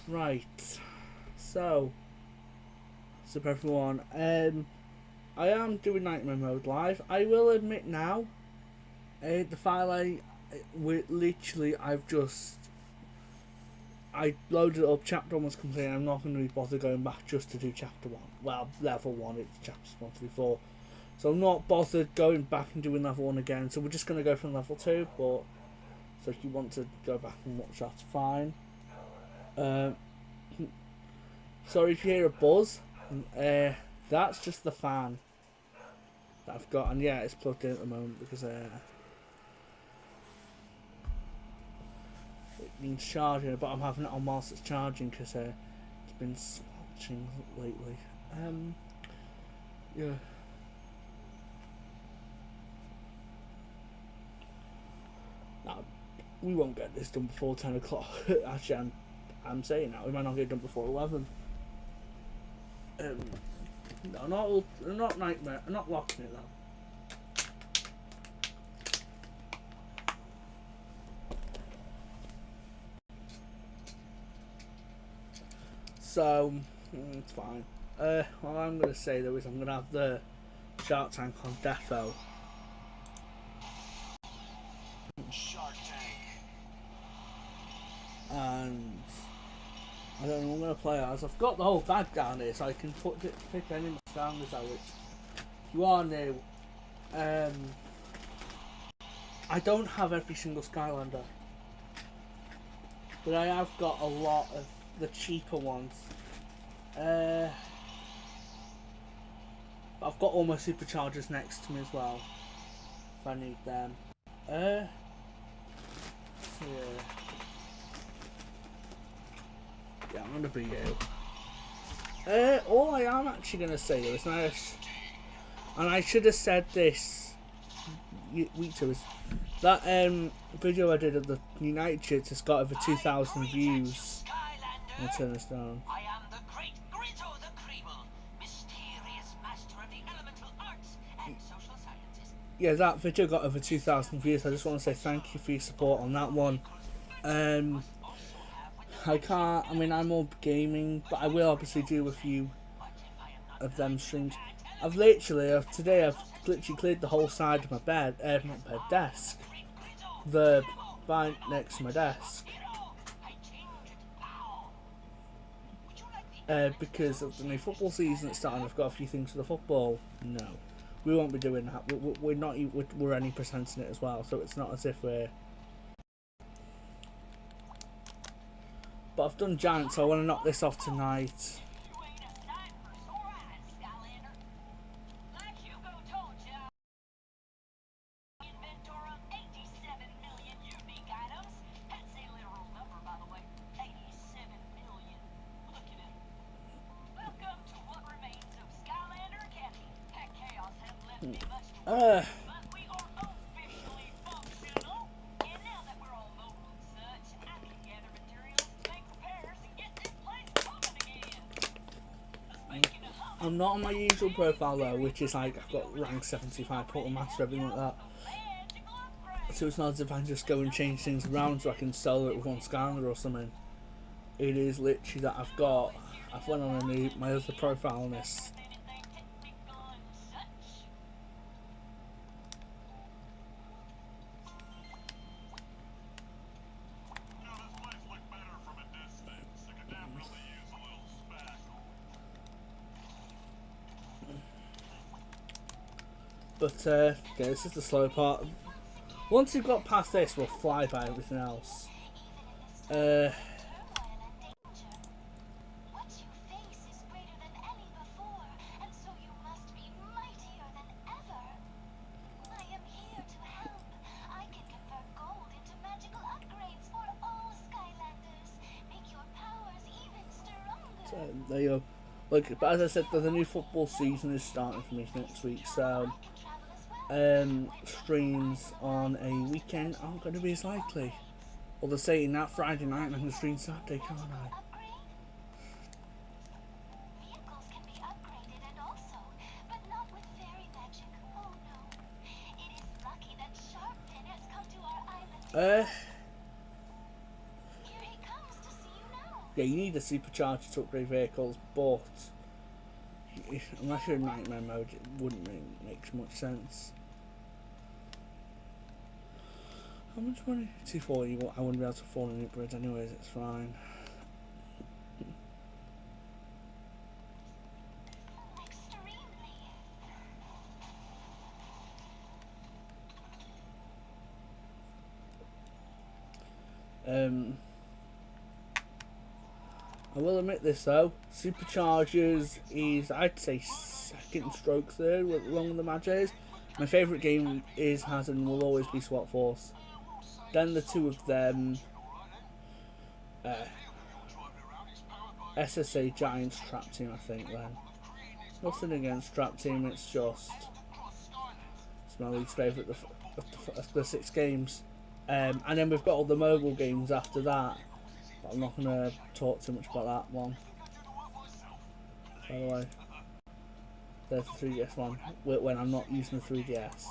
Right. So, everyone, I am doing Nightmare Mode live. I will admit now, the file I loaded it up, chapter 1 was complete, I'm not going to be bothered going back just to do chapter 1. Well, level 1, it's chapters 1 to 4. So I'm not bothered going back and doing level 1 again, so we're just going to go from level 2, but, so if you want to go back and watch, that's fine. Sorry if you hear a buzz, that's just the fan that I've got, and yeah, it's plugged in at the moment because it needs charging, but I'm having it on whilst it's charging because it's been splotching lately. Yeah. Now, we won't get this done before 10 o'clock. Actually, I'm saying that we might not get it done before 11. No, not Nightmare. I'm not locking it though. So it's fine. What I'm going to say though is I'm going to have the Shark Tank on Defo. Shark Tank. And I don't know what I'm going to play as. I've got the whole bag down here, so I can pick any of my Skylanders out. Which, if you are new, I don't have every single Skylander, but I have got a lot of the cheaper ones. I've got all my Superchargers next to me as well, if I need them. Yeah. Yeah, I'm gonna be you. All I am actually gonna say though is nice, and I should have said this week two, is that video I did of the United shirts has got over 2,000 views. I'll turn this down. I am the great Grito the Creeble, mysterious master of the elemental arts and social sciences. Yeah, that video got over 2,000 views. I just want to say thank you for your support on that one. I mean, I'm all gaming, but I will obviously do a few of them streams. Today I've literally cleared the whole side of my desk. The bank next to my desk. Because of the new football season that's starting, I've got a few things for the football. No, we won't be doing that. We're only presenting it as well, so it's not as if we're. But I've done Giant, so I want to knock this off tonight. I'm not on my usual profile though, which is like I've got rank 75, Portal Master, everything like that. So it's not as if I can just go and change things around so I can sell it with one Skylander or something. It is literally that I've went on my other profile on this. But okay, this is the slow part. Once you've got past this, we'll fly by everything else. There you go. Look, but as I said, the new football season is starting for me next week, so streams on a weekend aren't going to be as likely. Or they're saying that Friday night and I can stream Saturday, can't I? Yeah, you need a supercharger to upgrade vehicles, but unless you're in nightmare mode, it wouldn't really make much sense. How much money? 240. I wouldn't be able to afford an upgrade anyways. It's fine. I will admit this though, Superchargers is, I'd say, second stroke third along with the matches. My favourite game has and will always be SWAT Force. Then the two of them, SSA Giants Trap Team, I think. Then nothing against Trap Team, it's just it's my least favourite of the 6 games. And then we've got all the mobile games after that. But I'm not going to talk too much about that one. By the way, there's the 3DS one. When I'm not using the 3DS,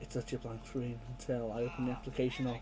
it's such a blank screen until I open the application up.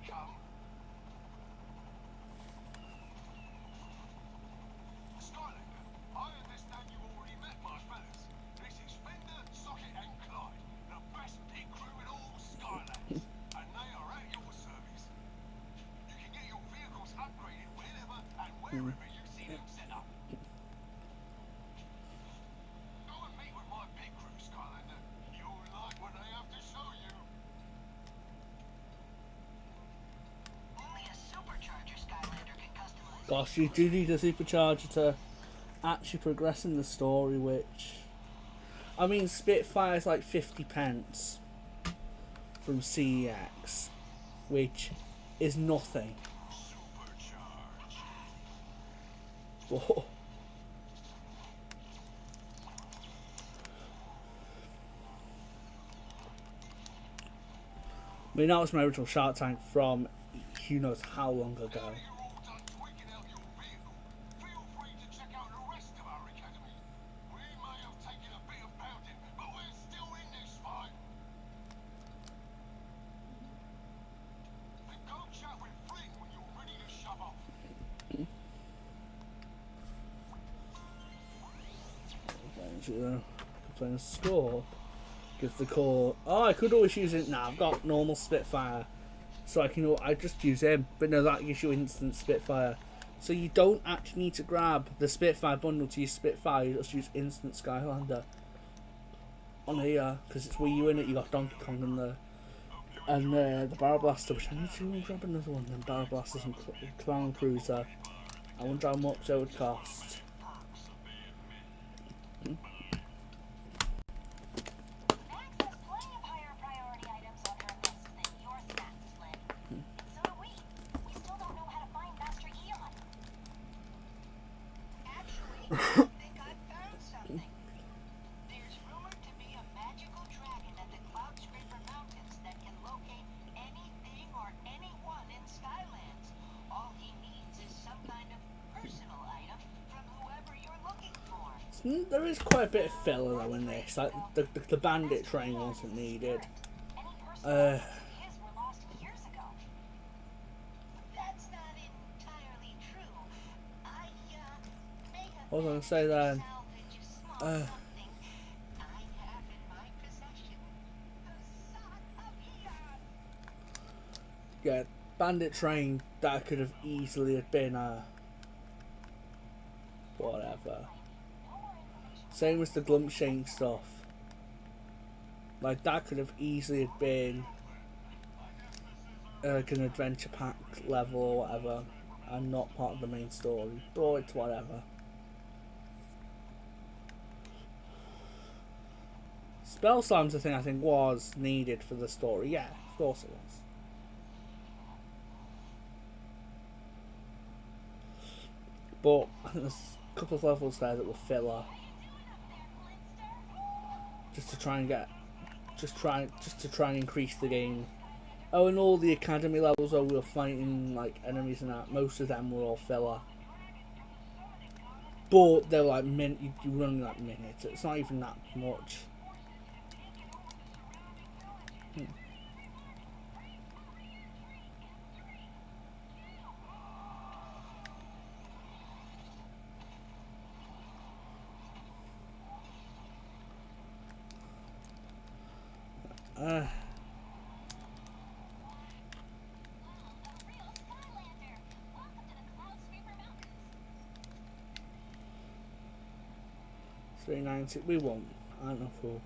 Gosh, you do need a supercharger to actually progress in the story, which... I mean, Spitfire's like 50 pence from CEX, which is nothing. Whoa. I mean, that was my original Shark Tank from who knows how long ago. Playing score. Give the core. Oh, I could always use it. Nah, I've got normal Spitfire, so I just use him. But no, that gives you instant Spitfire. So you don't actually need to grab the Spitfire bundle to use Spitfire. You just use instant Skylander on here because it's Wii U in it. You got Donkey Kong and the Barrel Blaster, which I need to grab another one. Then Barrel Blasters and Clown Cruiser. I wonder how much it would cost. There is quite a bit of filler though in this. Like the bandit train wasn't needed. What was I going to say then? Yeah, bandit train that could have easily have been whatever. Same as the Glumshank stuff. Like that could have easily have been like an adventure pack level or whatever, and not part of the main story. But it's whatever. Spell Slam's the thing I think was needed for the story. Yeah, of course it was. But I think there's a couple of levels there that were filler. Just to try and increase the game. Oh, and all the academy levels where we were fighting like enemies and that, most of them were all filler. But they're like you run like minutes. It's not even that much. Uh, $3.90. We won't. I don't know fool.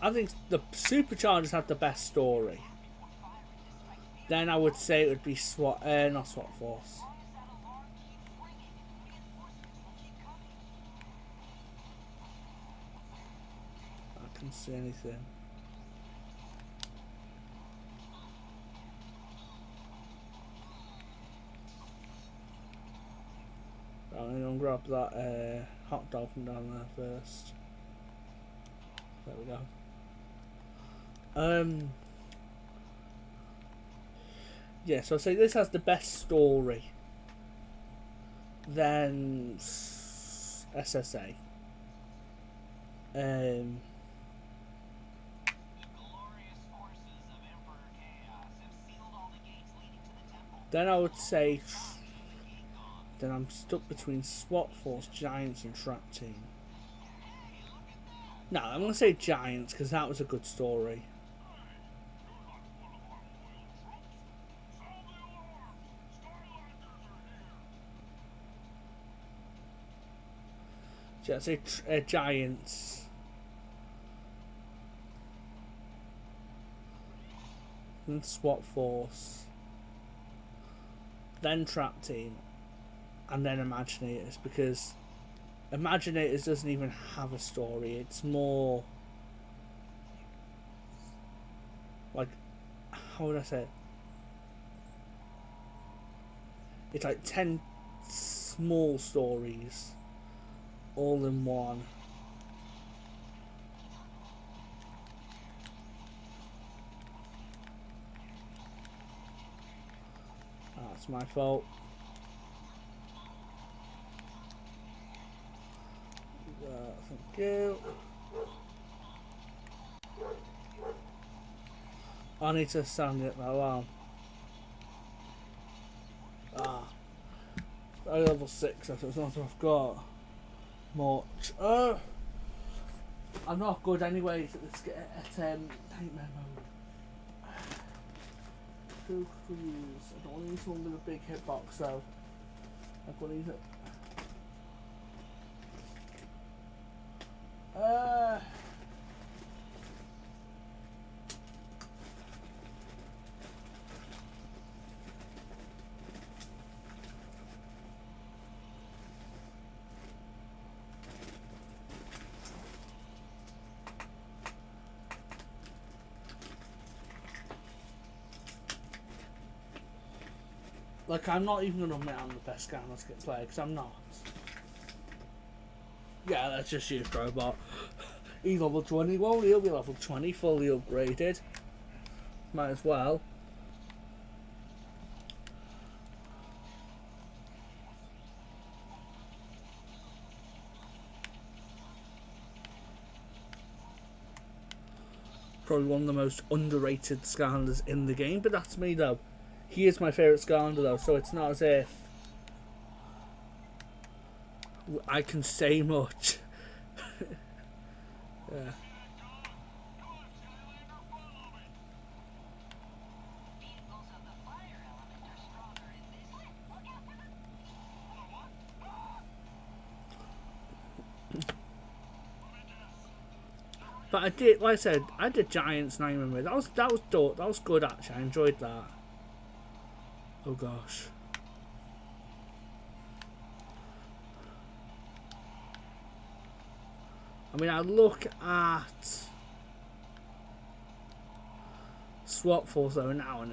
I think the Superchargers had the best story. Then I would say it would be not SWAT Force. I can't see anything. I'm gonna grab that hot dog from down there first. There we go. Yeah, so I'd say this has the best story. Then SSA. Then I would say. Then I'm stuck between SWAT Force, Giants, and Trap Team. No, I'm going to say Giants because that was a good story. So I'd say Giants. Then SWAT Force. Then Trap Team. And then Imaginators, because Imaginators doesn't even have a story. It's more like, how would I say it? It's like 10 small stories all in one. That's my fault. Thank you. I need to sound it now. Wow. I'm level 6, so it's not I've got much. I'm not good anyway at Nightmare mode. Who could use? I don't want to use one with a big hitbox though. I've got to use it. Like, I'm not even going to admit I'm the best Skylanders player, because I'm not. Yeah, let's just use Robot. He's level 21, he'll be level 20, fully upgraded. Might as well. Probably one of the most underrated Skylanders in the game, but that's me though. He is my favourite Skylander though, so it's not as if I can say much. Yeah. But I did, like I said, I did Giants Nightmare with. That was dope. That was good actually. I enjoyed that. Oh gosh. I mean, I look at SWAT Force though now,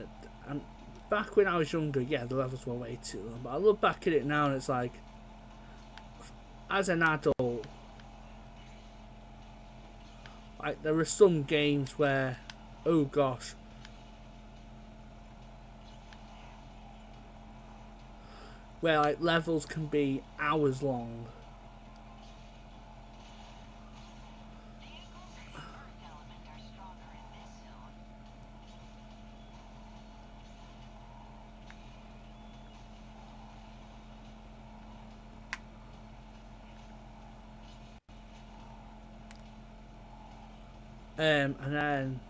and back when I was younger, yeah, the levels were way too long. But I look back at it now, and it's like, as an adult, like there are some games where, oh gosh, where like levels can be hours long. And then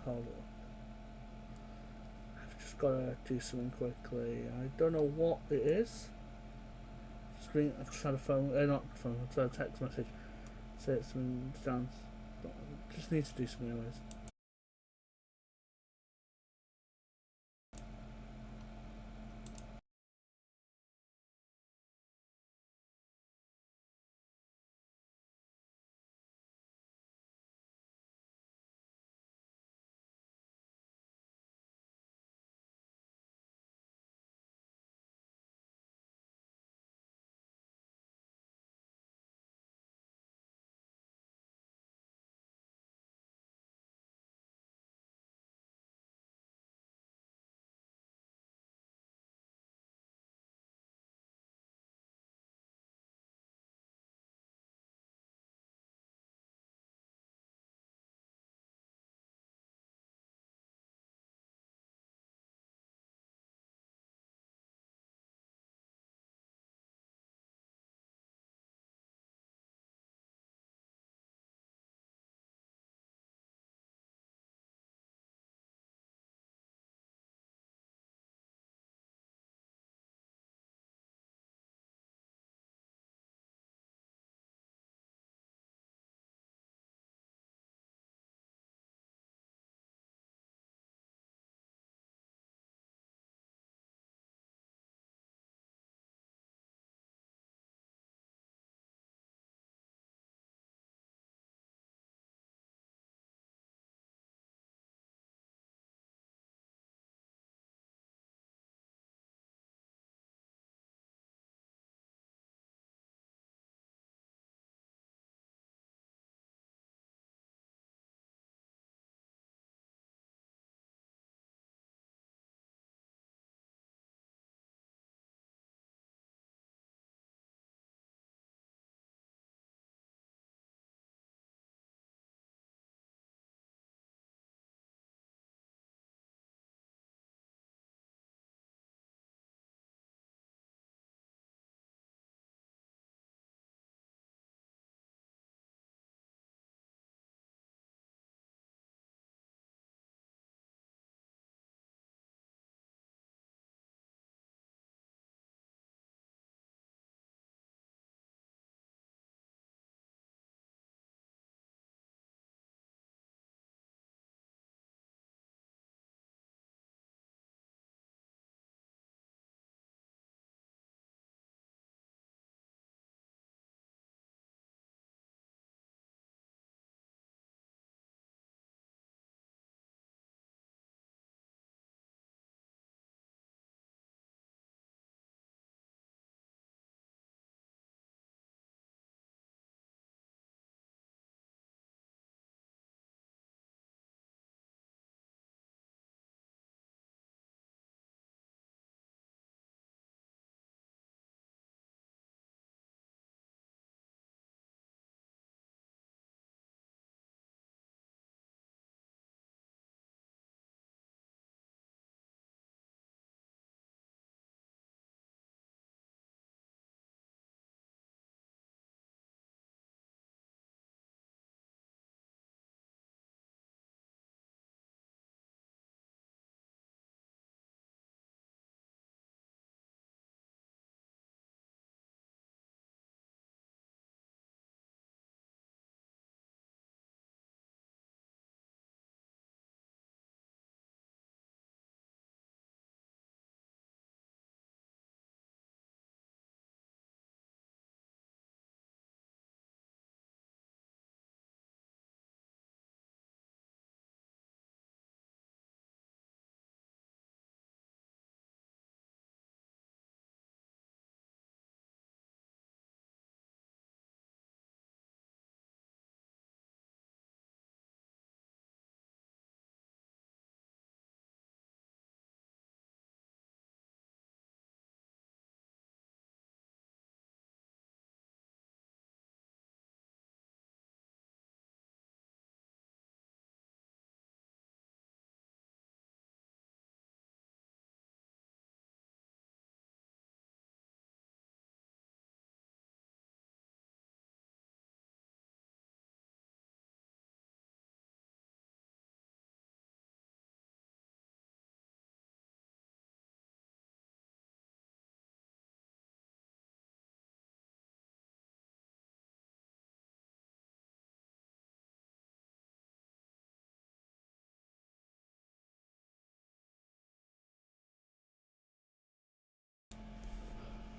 hold on. I've just gotta do something quickly. I don't know what it is. I've just had a phone, not phone, I've had a text message. Say it's some dance. Just need to do something anyways.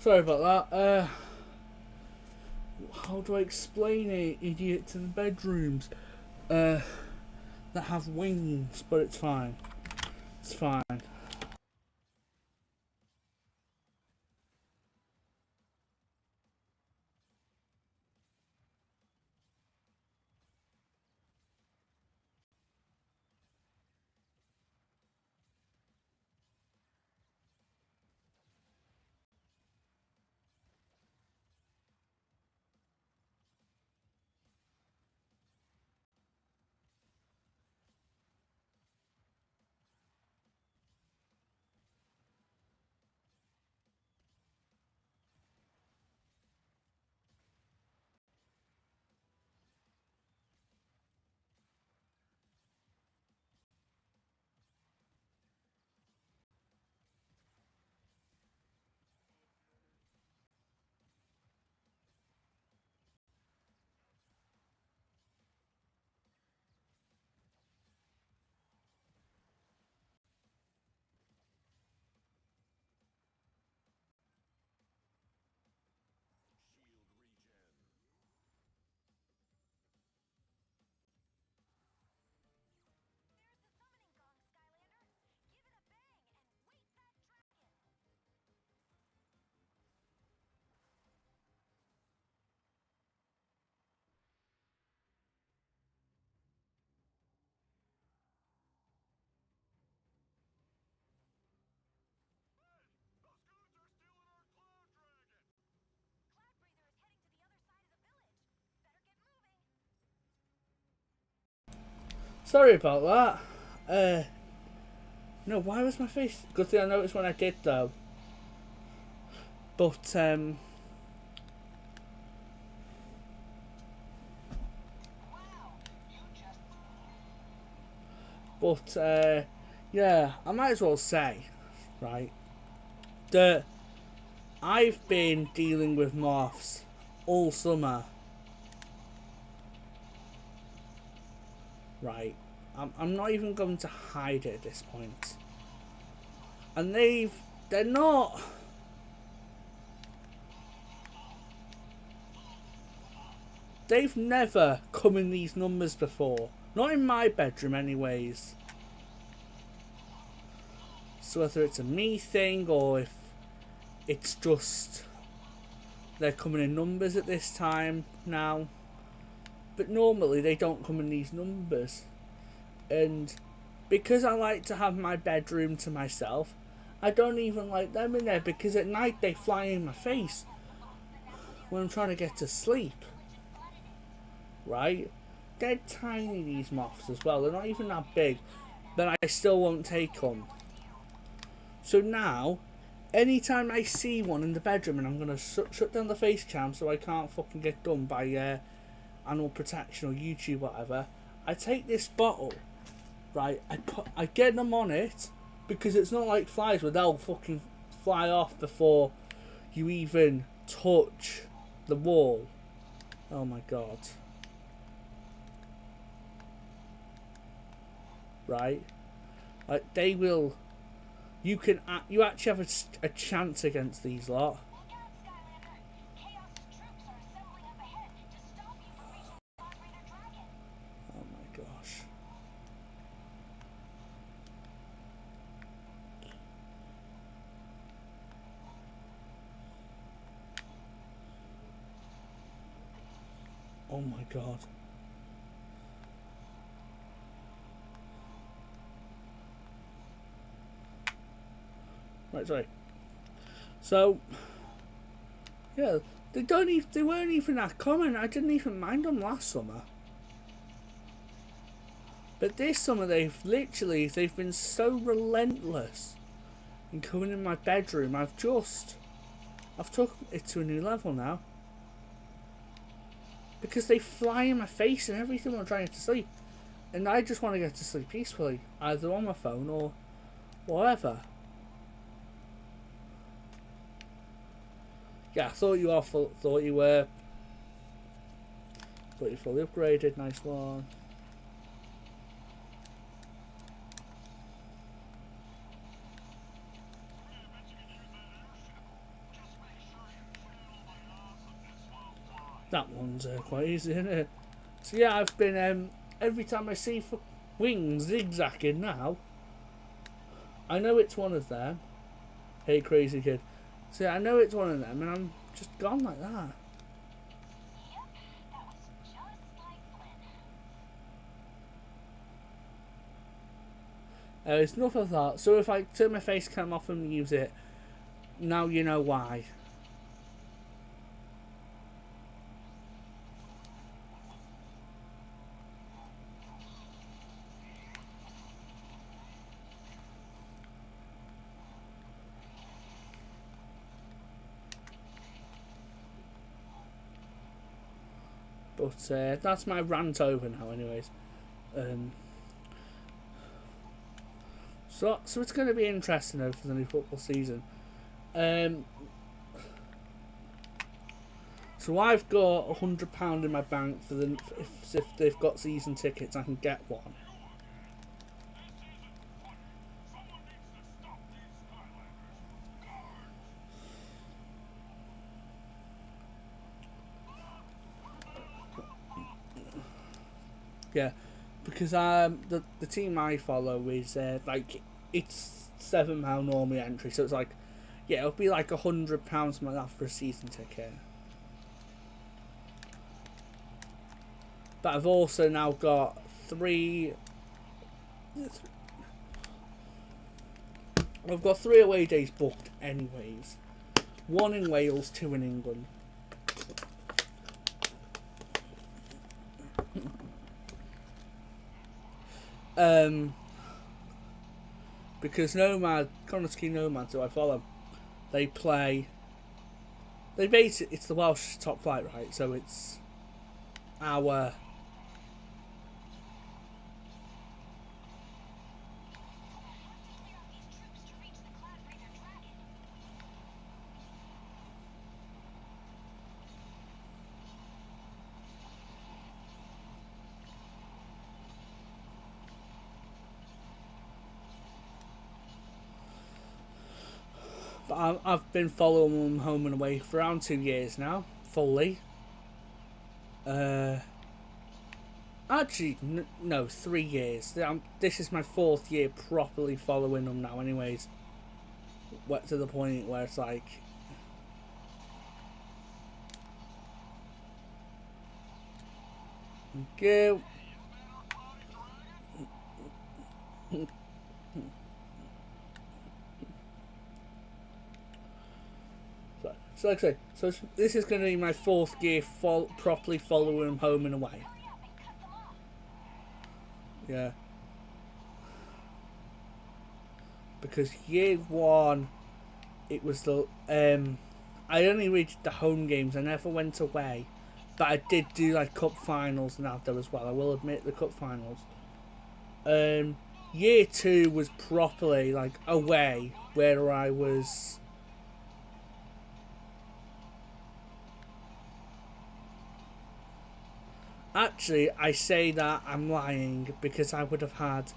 Sorry about that. How do I explain it, idiot, to the bedrooms? That have wings, but it's fine. It's fine. Sorry about that. No, why was my face? Good thing I noticed when I did though. But yeah, I might as well say, right, that I've been dealing with moths all summer. Right, I'm not even going to hide it at this point. And they're not. They've never come in these numbers before. Not in my bedroom anyways. So whether it's a me thing or if it's just they're coming in numbers at this time now. But normally they don't come in these numbers. And because I like to have my bedroom to myself, I don't even like them in there because at night they fly in my face when I'm trying to get to sleep. Right? They're tiny, these moths as well. They're not even that big. But I still won't take them. So now, anytime I see one in the bedroom and I'm going to shut down the face cam so I can't fucking get done by animal protection or YouTube or whatever, I take this bottle, right, I get them on it because it's not like flies where they'll fucking fly off before you even touch the wall. Oh my god. Right? Like they will. You actually have a chance against these lot. Oh my gosh. Oh my god. Right, sorry. So, yeah, they weren't even that common. I didn't even mind them last summer. But this summer they've been so relentless in coming in my bedroom. I've took it to a new level now. Because they fly in my face and everything when I'm trying to sleep. And I just want to get to sleep peacefully, either on my phone or whatever. Yeah, I thought you were fully upgraded. Nice one. That one's quite easy, isn't it? So yeah, I've been every time I see wings zigzagging now, I know it's one of them. Hey, crazy kid. So yeah, I know it's one of them, and I'm just gone like that. It's enough of that. So if I turn my face cam off and use it, now you know why. But that's my rant over now, anyways. So it's going to be interesting though for the new football season. So I've got £100 in my bank for the if they've got season tickets, I can get one. Yeah, because the team I follow is like it's £7 normally entry, so it's like yeah, it'll be like £100 like that for a season ticket. But I've also now got I've got 3 away days booked anyways. 1 in Wales, 2 in England. Because Connolly Nomads, who I follow, they basically, it's the Welsh top flight, right? So it's our But I've been following them home and away for around 2 years now, fully. Actually, no, 3 years. This is my 4th year properly following them now, anyways. To the point where it's like, go. So like I say, so this is going to be my 4th year properly following them home and away. Yeah. Because year 1, it was the I only reached the home games. I never went away, but I did do like cup finals and out there as well. I will admit the cup finals. Year 2 was properly like away, where I was. Actually, I say that I'm lying because I would have had.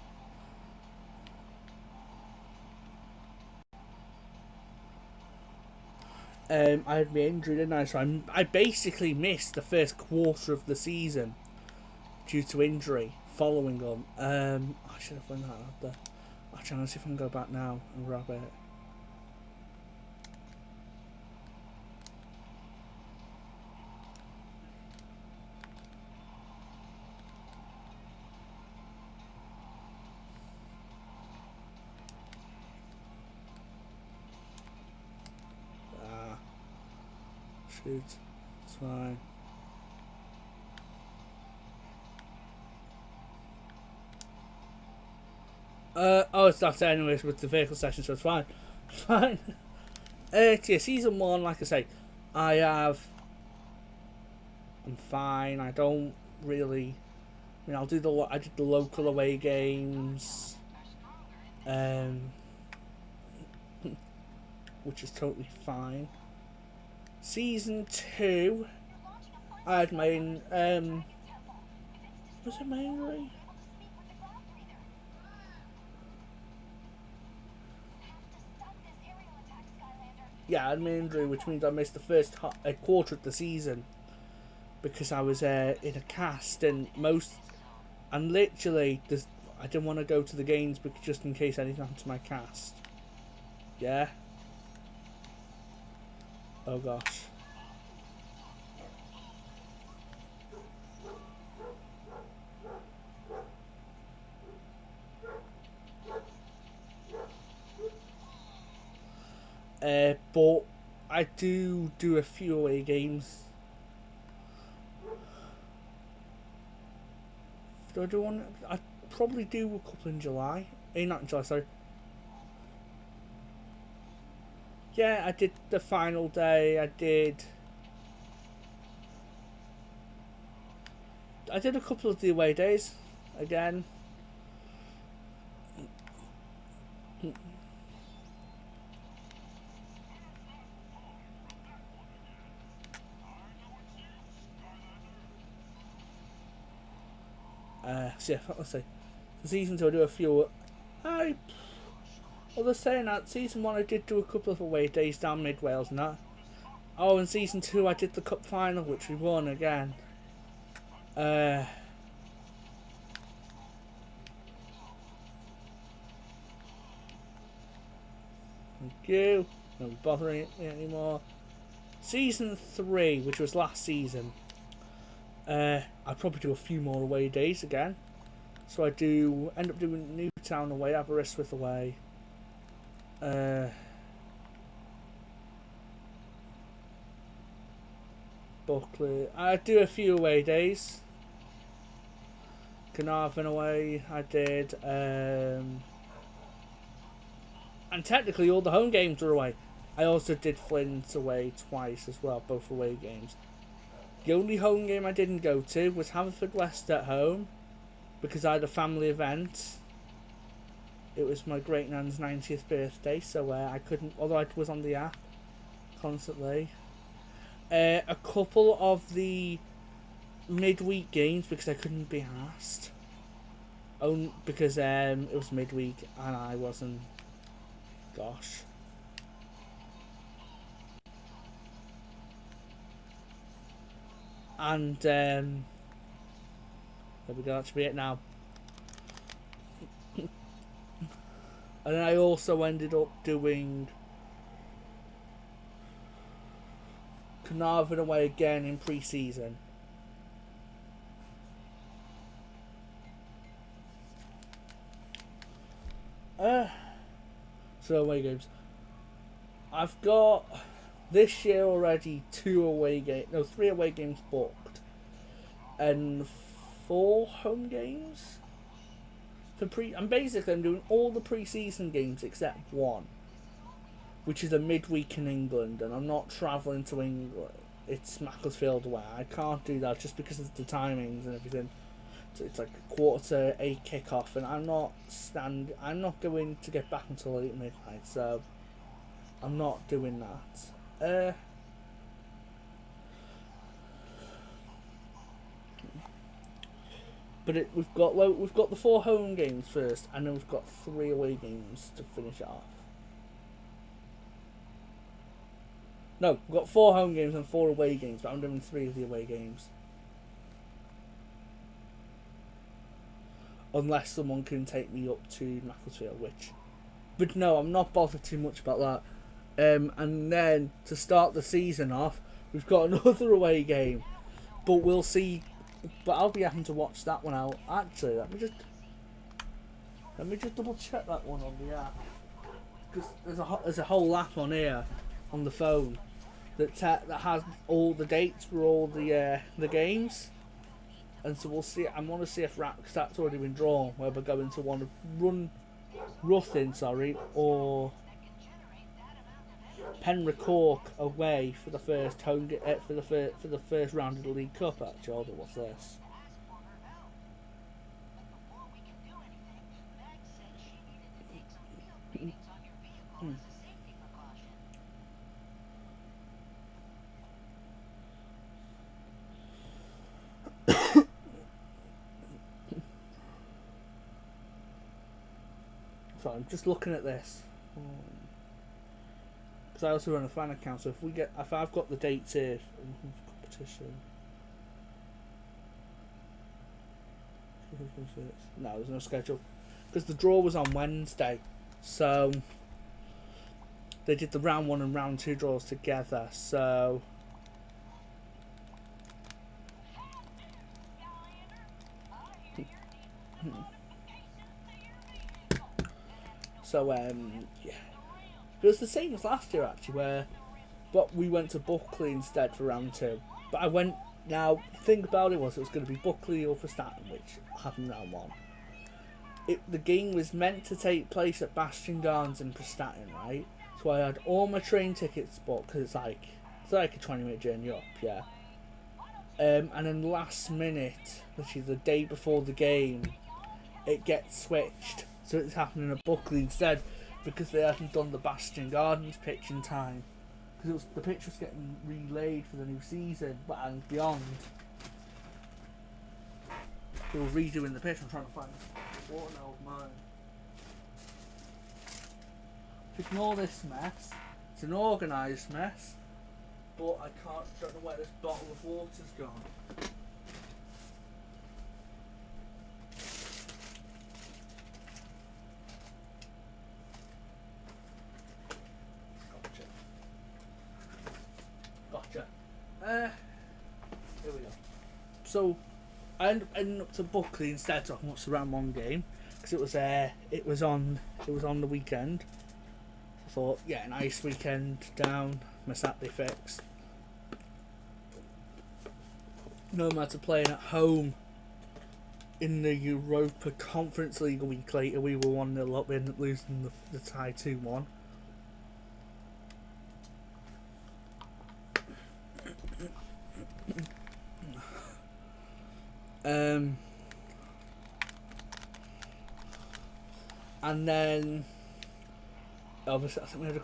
I had my injury, didn't I? So I basically missed the first quarter of the season due to injury following on. I should have won that out there. Actually, let's see if I can go back now and grab it. Shoot, it's fine. Oh, it's that anyways with the vehicle session, so it's fine. Fine. Yeah, season 1, like I say, I'm fine. I don't really. I mean, I did the local away games, which is totally fine. Season 2, I had my was it my injury? Yeah, I had my injury, which means I missed the first quarter of the season because I was in a cast and literally I didn't want to go to the games because just in case anything happened to my cast. Yeah. Oh gosh. But I do a few away games. Do I do one? I probably do a couple in July. Not in July, sorry. Yeah, I did the final day. I did a couple of the away days again. So yeah, let's see. The season 2 I do a few. Well, they're saying that season 1 I did do a couple of away days down mid Wales and that. Oh, in season 2 I did the cup final, which we won again. Thank you. Not bothering me anymore. Season 3, which was last season. I'd probably do a few more away days again. So I end up doing Newtown away, Aberystwyth away. Buckley. I do a few away days. Carnarvon away, I did. And technically all the home games were away. I also did Flint away twice as well, both away games. The only home game I didn't go to was Haverfordwest at home because I had a family event. It was my great nan's 90th birthday, so I couldn't, although I was on the app constantly. A couple of the midweek games because I couldn't be asked. Because it was midweek and I wasn't. Gosh. And there we go, that should be it now. And then I also ended up doing Carnarvon away again in pre-season. So away games. I've got this year already 3 away games booked, and 4 home games. I'm doing all the pre-season games except one, which is a midweek in England, and I'm not travelling to England. It's Macclesfield away. I can't do that just because of the timings and everything. So it's like 7:45 kickoff, and I'm not going to get back until late midnight, so I'm not doing that. But we've got the 4 home games first, and then we've got 3 away games to finish it off. No, we've got 4 home games and 4 away games, but I'm doing 3 of the away games. Unless someone can take me up to Macclesfield, but no, I'm not bothered too much about that. And then to start the season off, we've got another away game, but we'll see. But I'll be having to watch that one out. Actually, let me just double check that one on the app, because there's a whole app on here on the phone that has all the dates for all the games. And so we'll see. I want to see if because that's already been drawn. Whether we're going to want to Ruthin, or Penricork away for the first home for the first round of the League Cup. Actually, hold on, what's this? So I'm just looking at this because I also run a fan account. So if I've got the dates here for competition, No, there's no schedule because the draw was on Wednesday, so they did the round 1 and round 2 draws together. So yeah, it was the same as last year actually, but we went to Buckley instead for round 2. But I went. Now, the thing about it was going to be Buckley or Prestatyn, which happened round 1. The game was meant to take place at Bastion Gardens in Prestatyn, right? So I had all my train tickets booked because it's like a 20-minute journey up, yeah. And then last minute, literally the day before the game, it gets switched. So it's happening at Buckley instead because they hadn't done the Bastion Gardens pitch in time. Because the pitch was getting relayed for the new season, and beyond. They were redoing the pitch. I'm trying to find water now of mine. Ignore this mess. It's an organised mess, but I don't know where this bottle of water's gone. Gotcha. Here we go. So I ended up to Buckley instead to watch the round 1 game because it was on the weekend. I thought, yeah, nice weekend down, my Saturday fixed. Nomads are playing at home in the Europa Conference League a week later. We were 1-0 up, we ended up losing the tie 2-1. And then obviously I think we had a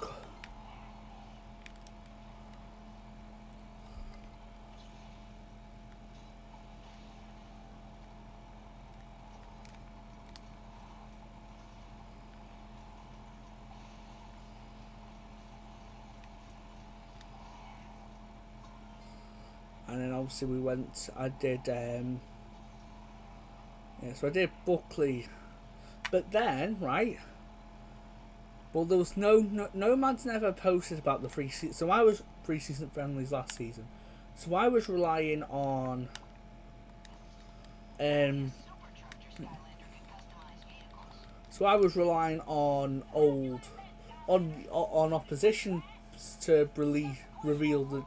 and then obviously we went. I did so I did Buckley, but then right. Well, there was Nomad's never posted about the pre-season. So I was pre-season friendlies last season. So I was relying on on opposition to reveal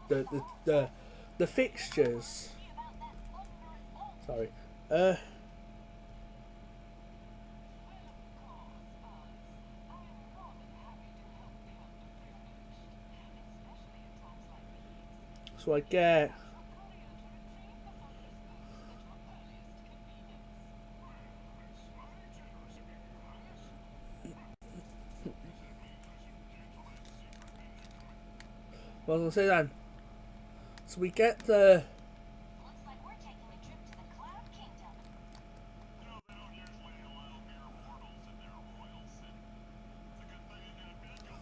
the fixtures. Sorry. So I get what was I gonna say then? So we get the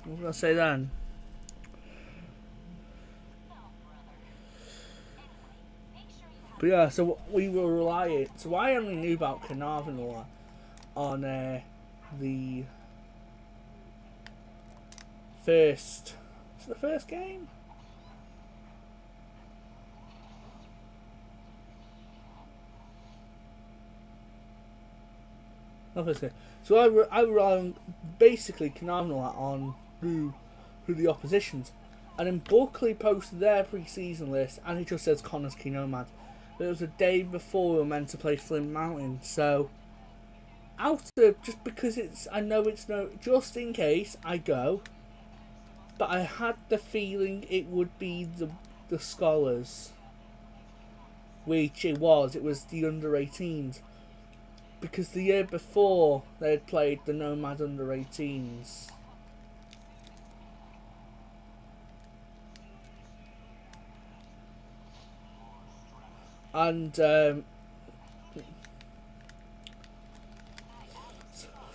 what was I gonna say then? But yeah, so we were relying. So I only knew about Carnarvon on the first. Is it the first game? Not first game. So I rely on basically Carnarvon on who the oppositions, and then Buckley posted their pre-season list, and it just says Connors Key Nomad. But it was a day before we were meant to play Flint Mountain, so just because I know it's just in case I go, but I had the feeling it would be the Scholars, which it was the under-18s, because the year before they had played the Nomad under-18s. And so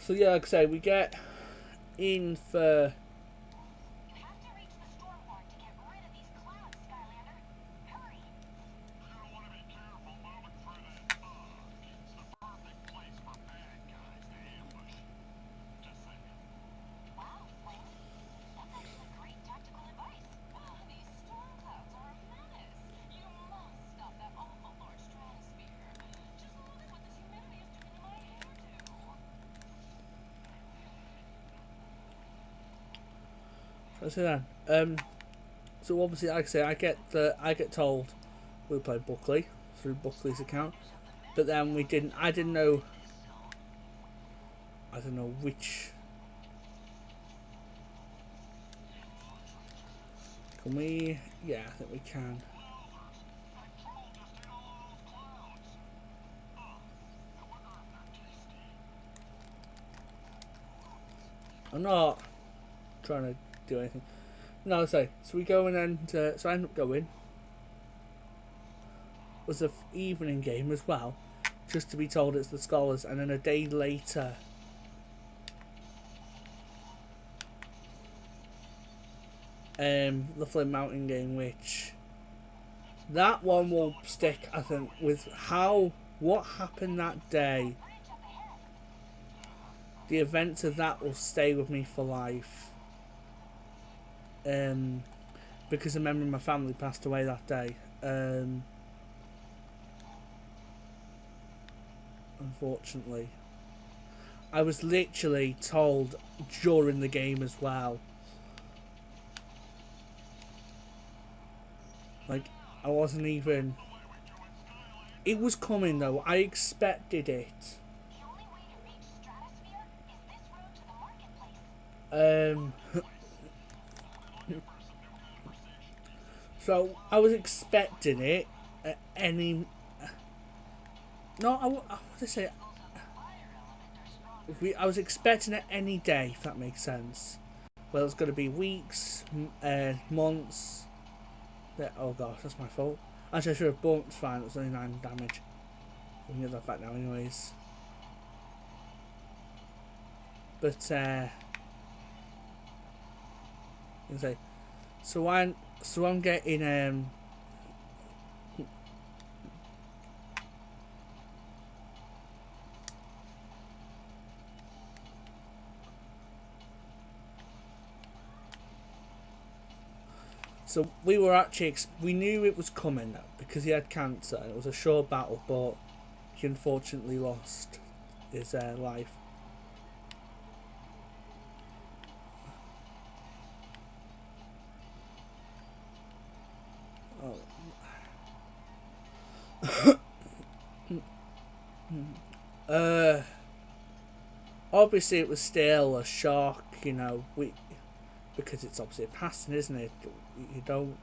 yeah, like I say, we get in for. You have to reach the storm horn to get rid of these clouds, Skylander. Hurry! You want to be careful moving through that fog. It's the perfect Let's see then. So obviously, like I say, I get told we played Buckley through Buckley's account, but then we didn't. I didn't know. I don't know which. Can we? Yeah, I think we can. I'm not trying to do anything. No, so we go and then so I end up going. It was an evening game as well, just to be told it's the Scholars, and then a day later. The Flint Mountain game, which that one will stick, I think, with what happened that day. The events of that will stay with me for life. Because a member of my family passed away that day. Unfortunately, I was literally told during the game as well. Like, I wasn't even. It was coming though. I expected it. The only way to reach Stratosphere is this road to the marketplace. So I was expecting it at any. No, I want to say. I was expecting it any day, if that makes sense. Well, it's going to be weeks, months. Oh gosh, that's my fault. Actually, I should have bumped. Fine, it was only 9 damage. We can get that back now, anyways. But say, so I'm getting So we were actually we knew it was coming because he had cancer. It was a short battle, but he unfortunately lost his life. Oh. Obviously it was still a shock, you know. Because it's obviously a passing, isn't it? You don't.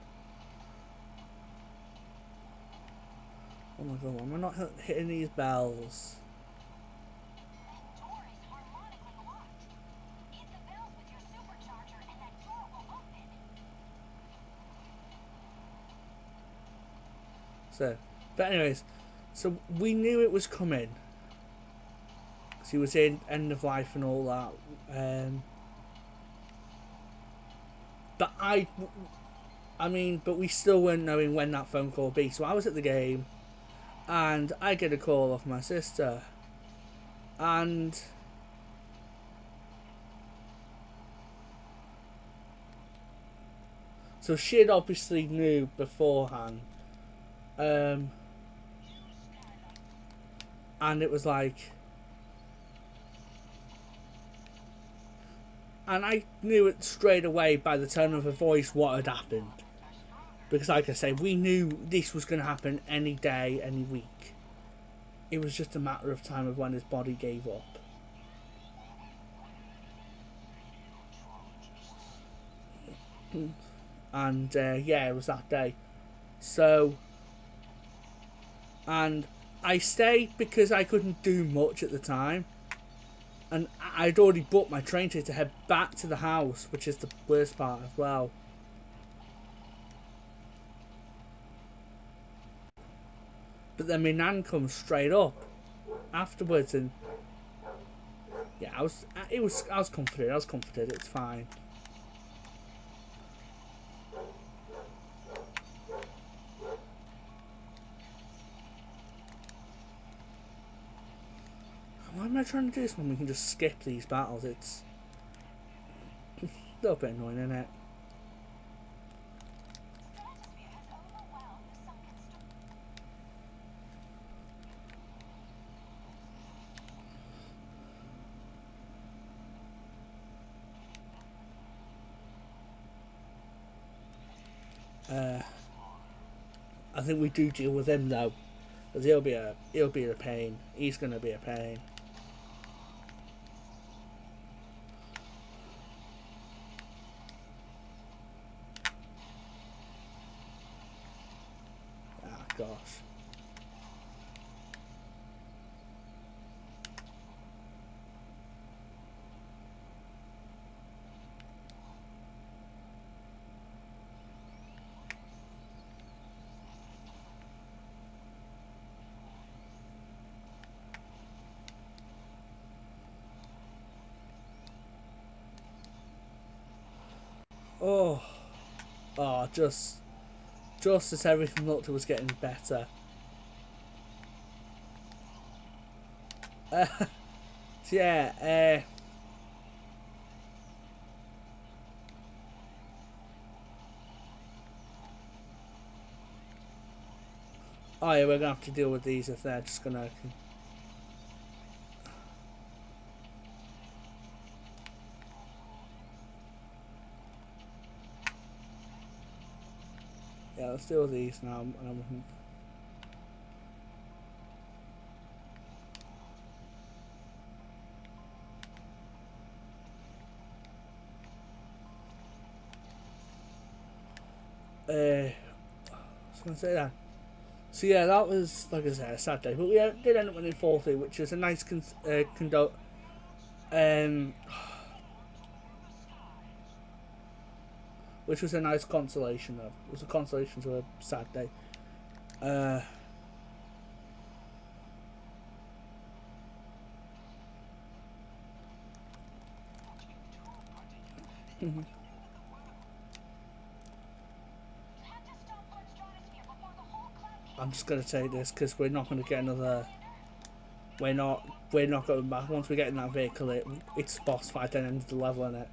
Oh my god, am I not hitting these bells? That door is harmonically locked. Hit the bells with your supercharger and that door will open. So, but anyways, so we knew it was coming. Because he was in end of life and all that. But but we still weren't knowing when that phone call would be. So I was at the game, and I get a call off my sister, and so she'd obviously knew beforehand, and it was like, and I knew it straight away by the tone of her voice what had happened. Because like I say, we knew this was going to happen any day, any week. It was just a matter of time of when his body gave up. And yeah, it was that day. So, and I stayed because I couldn't do much at the time. And I'd already booked my train ticket to head back to the house, which is the worst part as well. But then my nan comes straight up afterwards, and yeah, I was comforted. I was comforted. It's fine. Why am I trying to do this when we can just skip these battles? It's a little bit annoying, isn't it? I think we do deal with him though, because he'll be a pain. He's gonna be a pain. Ah, gosh. Oh, just as everything looked it was getting better. So yeah, oh yeah, we're gonna have to deal with these if they're just gonna. Yeah, let's deal with these now. I was gonna say that. So yeah, that was, like I said, a sad day, but we did end up winning 4-3, which is a nice which was a nice consolation though. It was a consolation to a sad day. I'm just gonna say this because we're not gonna get another. We're not going back. Once we get in that vehicle, it's boss fight and ends the level in it.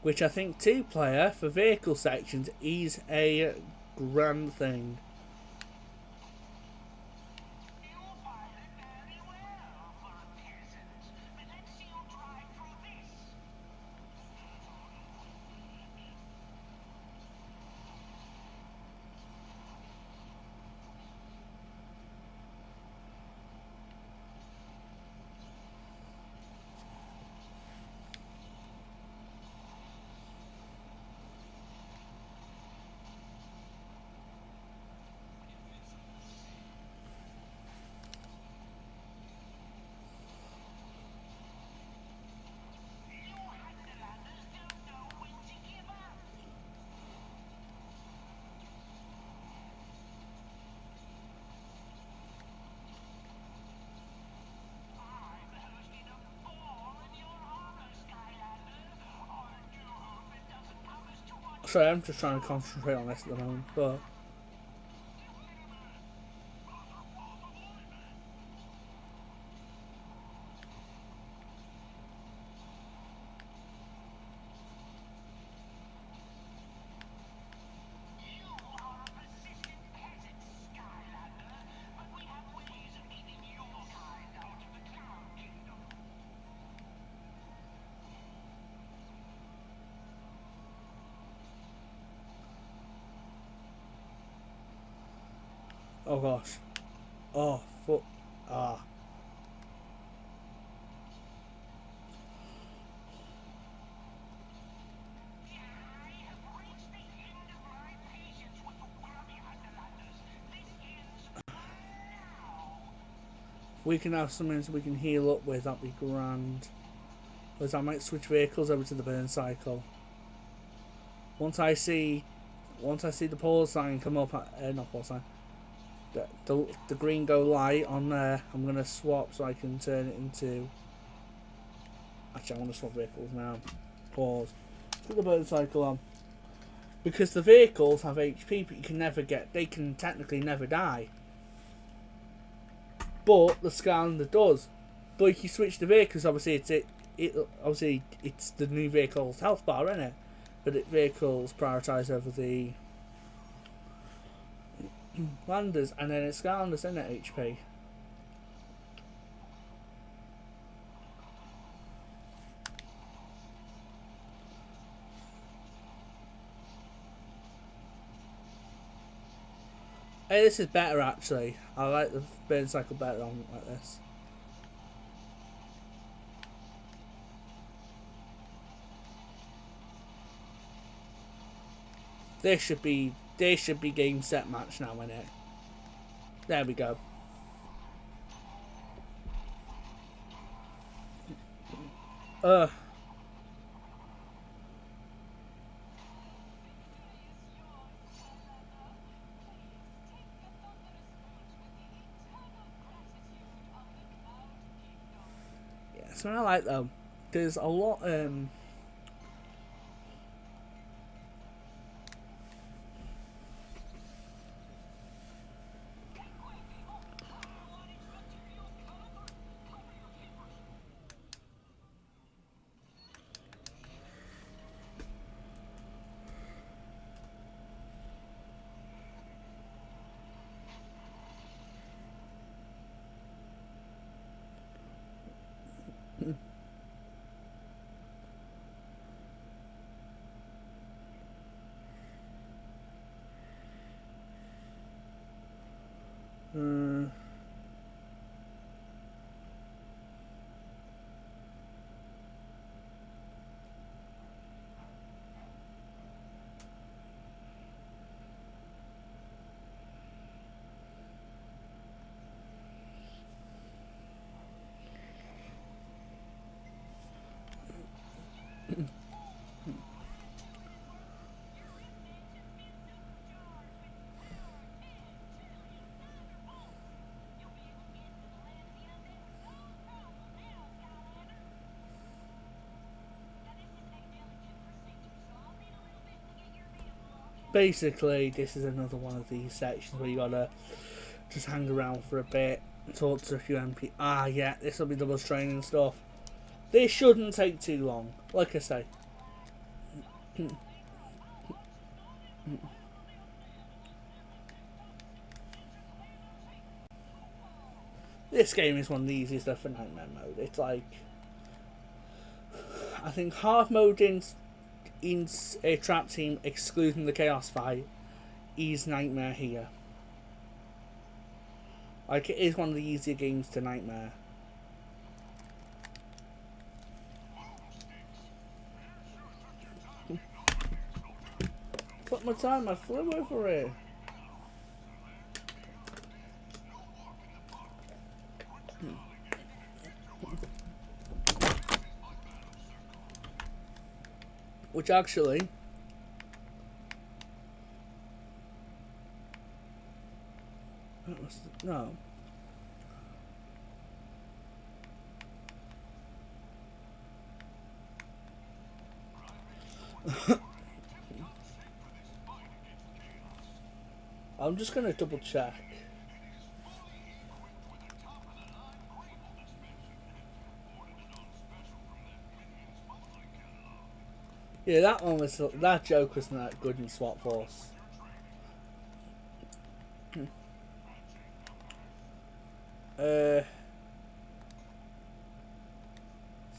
Which I think 2-player for vehicle sections is a grand thing. Sorry, I'm just trying to concentrate on this at the moment, but. Oh gosh. Oh, fuck. Ah. We can have something so we can heal up with, that'd be grand. Because I might switch vehicles over to the burn cycle. Once I see the pause sign come up, not pause sign, the green go light on there, I'm going to swap so I can turn it into. Actually, I want to swap vehicles now. Pause. Put the burn cycle on. Because the vehicles have HP, but you can never get. They can technically never die. But the Skylander does. But if you switch the vehicles, obviously obviously it's the new vehicle's health bar, isn't it? But vehicles prioritise over the Landers, and then it's Skylanders, isn't it? HP. Hey, this is better actually. I like the burn cycle better on like this. This should be game set match now, isn't it? There we go. Yeah, something I like though. There's a lot basically, this is another one of these sections where you gotta just hang around for a bit, talk to a few MP. Ah, yeah, this will be double training stuff. This shouldn't take too long, like I say. This game is one of the easiest stuff for Nightmare mode. It's like, I think hard mode in a trap team, excluding the chaos fight, is Nightmare here. Like, it is one of the easier games to Nightmare. Took my time, I flew over it. Which actually, no. I'm just gonna double check. Yeah, that joke was not good in SWAT Force. It's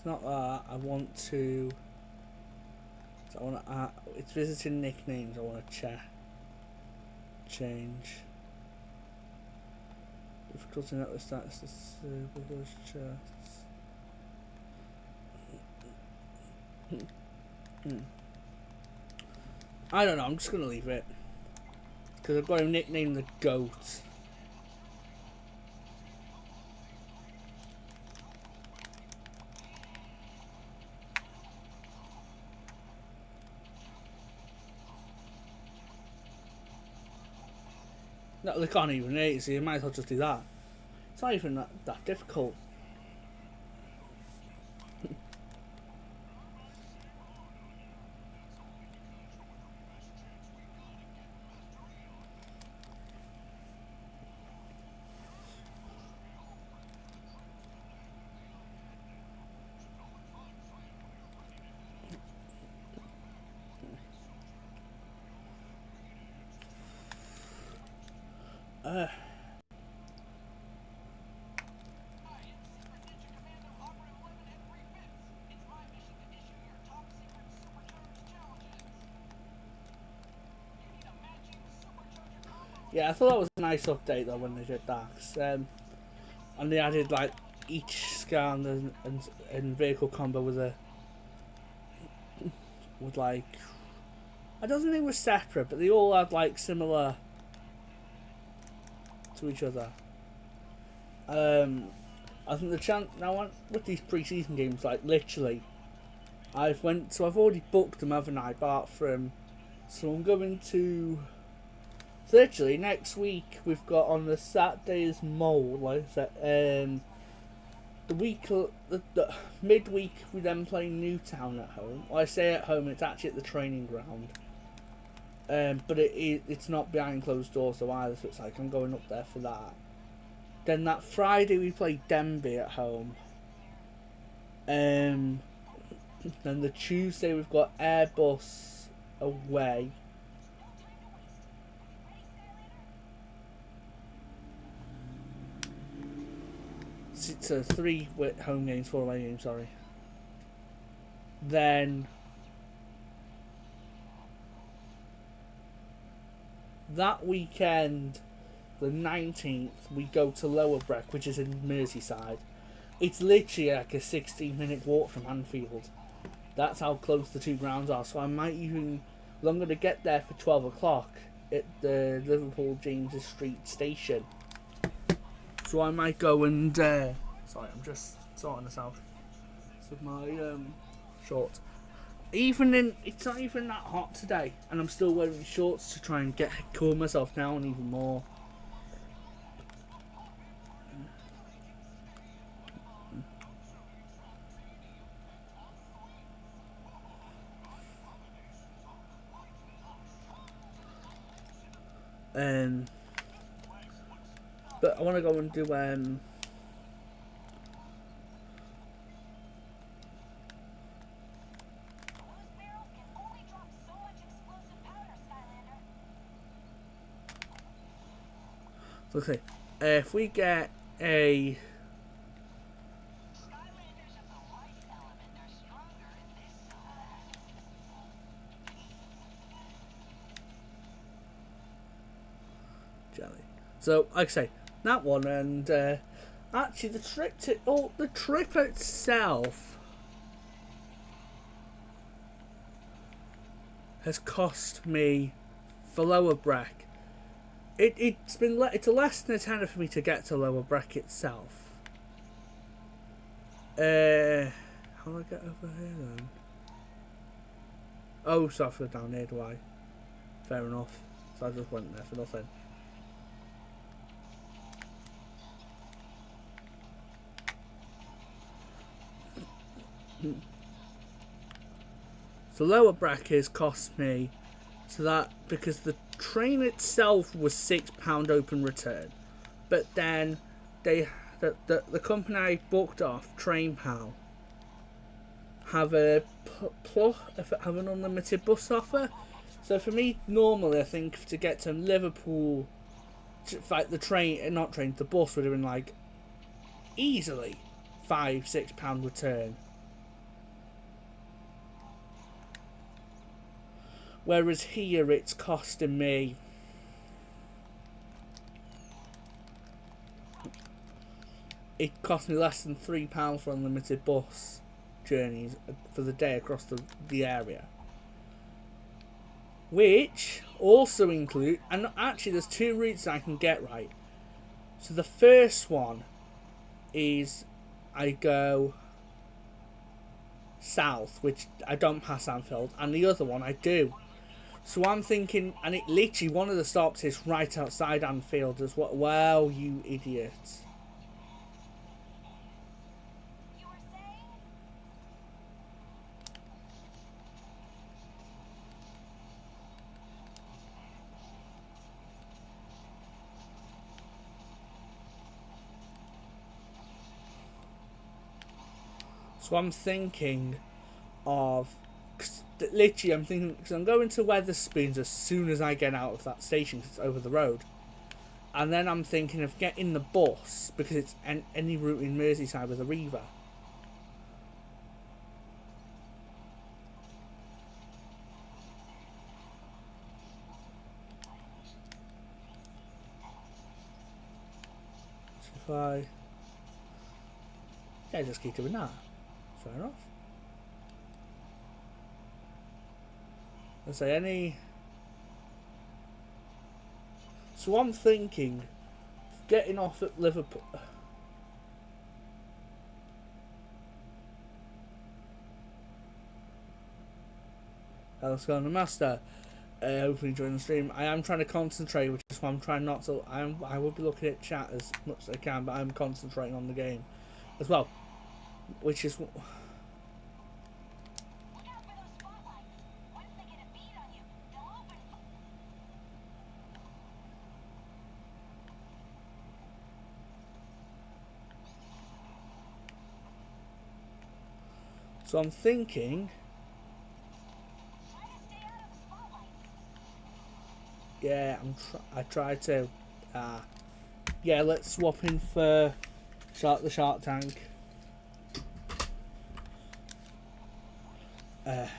not that. I want to. So I want to. It's visiting nicknames. I want to change. Difficulty not the stats. The chests. I don't know. I'm just gonna leave it because I've got him nicknamed the Goat. No, they can't even hate it, so you might as well just do that. It's not even that difficult. Yeah, I thought that was a nice update though when they did that. And they added like each scan and vehicle combo with like, I don't think they were separate, but they all had like similar to each other. I think the chance now with these pre-season games, like literally, I've already booked them, haven't I? Apart from, so I'm going to. So literally next week we've got on the Saturday is Mole, like I said. The midweek we then play Newtown at home. Well, I say at home, it's actually at the training ground. But it's not behind closed doors though either, so it's like I'm going up there for that. Then that Friday we play Denby at home. Then the Tuesday we've got Airbus away. It's 3 home games, 4 away games, sorry. Then that weekend, the 19th, we go to Lower Breck, which is in Merseyside. It's literally like a 16-minute walk from Anfield. That's how close the two grounds are. So I might even, well, I'm going to get there for 12 o'clock at the Liverpool James's Street station. So I might go and, sorry, I'm just sorting this out. So my shorts. It's not even that hot today, and I'm still wearing shorts to try and cool myself down even more. But I want to go and do okay, if we get a Skylanders of the life element are stronger in this jelly. So, like I say, that one, and actually the trip itself has cost me for Lower Breck. It's a less than a tenner for me to get to Lower Breck itself. How do I get over here then? Oh, so I have to go down here, do I? Fair enough. So I just went there for nothing. So Lower Brackets cost me, so that because the train itself was £6 open return, but then the company I booked off, TrainPal, have an unlimited bus offer. So for me, normally I think to get to Liverpool, like the bus would have been like easily £5-6 return. Whereas here it's costing me less than £3 for unlimited bus journeys for the day across the area. Which also include, and actually there's 2 routes I can get right. So the first one is I go south, which I don't pass Anfield, and the other one I do. So I'm thinking, and it literally, one of the stops is right outside Anfield as well. Wow, you idiot. You were saying? So I'm thinking of, literally I'm thinking, because I'm going to Weatherspoons as soon as I get out of that station, because it's over the road. And then I'm thinking of getting the bus because it's any route in Merseyside with a Reaver. So if I... Yeah, just keep doing that. Fair enough. Let's say any... So I'm thinking getting off at Liverpool. How's going, the master? Hopefully during the stream, I am trying to concentrate, which is why I'm trying not to. I will be looking at chat as much as I can, but I'm concentrating on the game as well, which is. Look out for those spotlights. Once they get a bead on you, they'll open. So I'm thinking. Try to stay out of the spotlights. Yeah, I try to. Yeah, let's swap in for the Shark Tank. But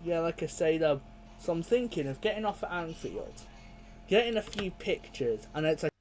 yeah, like I say though, so I'm thinking of getting off at Anfield, getting a few pictures, and it's like.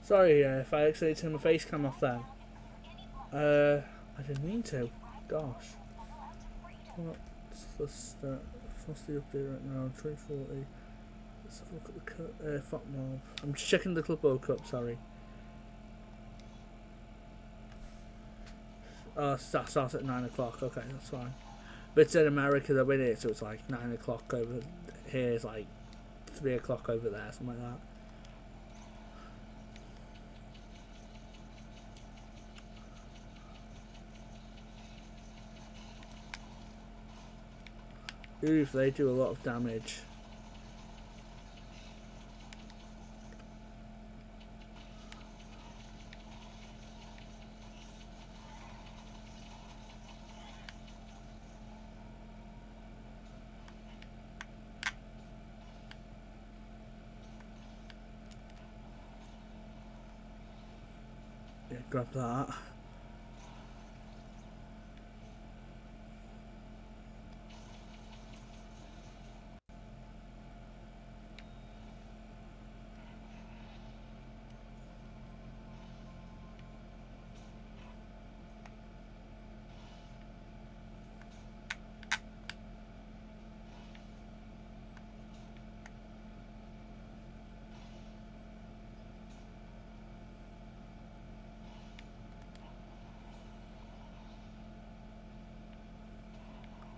Sorry if I accidentally turned my face cam off then. I didn't mean to. Gosh. What's the update right now? 2040. Let's have a look at the Fat Mob. I'm just checking the Club World Cup, sorry. Oh, that starts at 9 o'clock. Okay, that's fine. But it's in America they're in it, so it's like 9 o'clock over here. It's like 3 o'clock over there, something like that. Oof, they do a lot of damage. Yeah, grab that.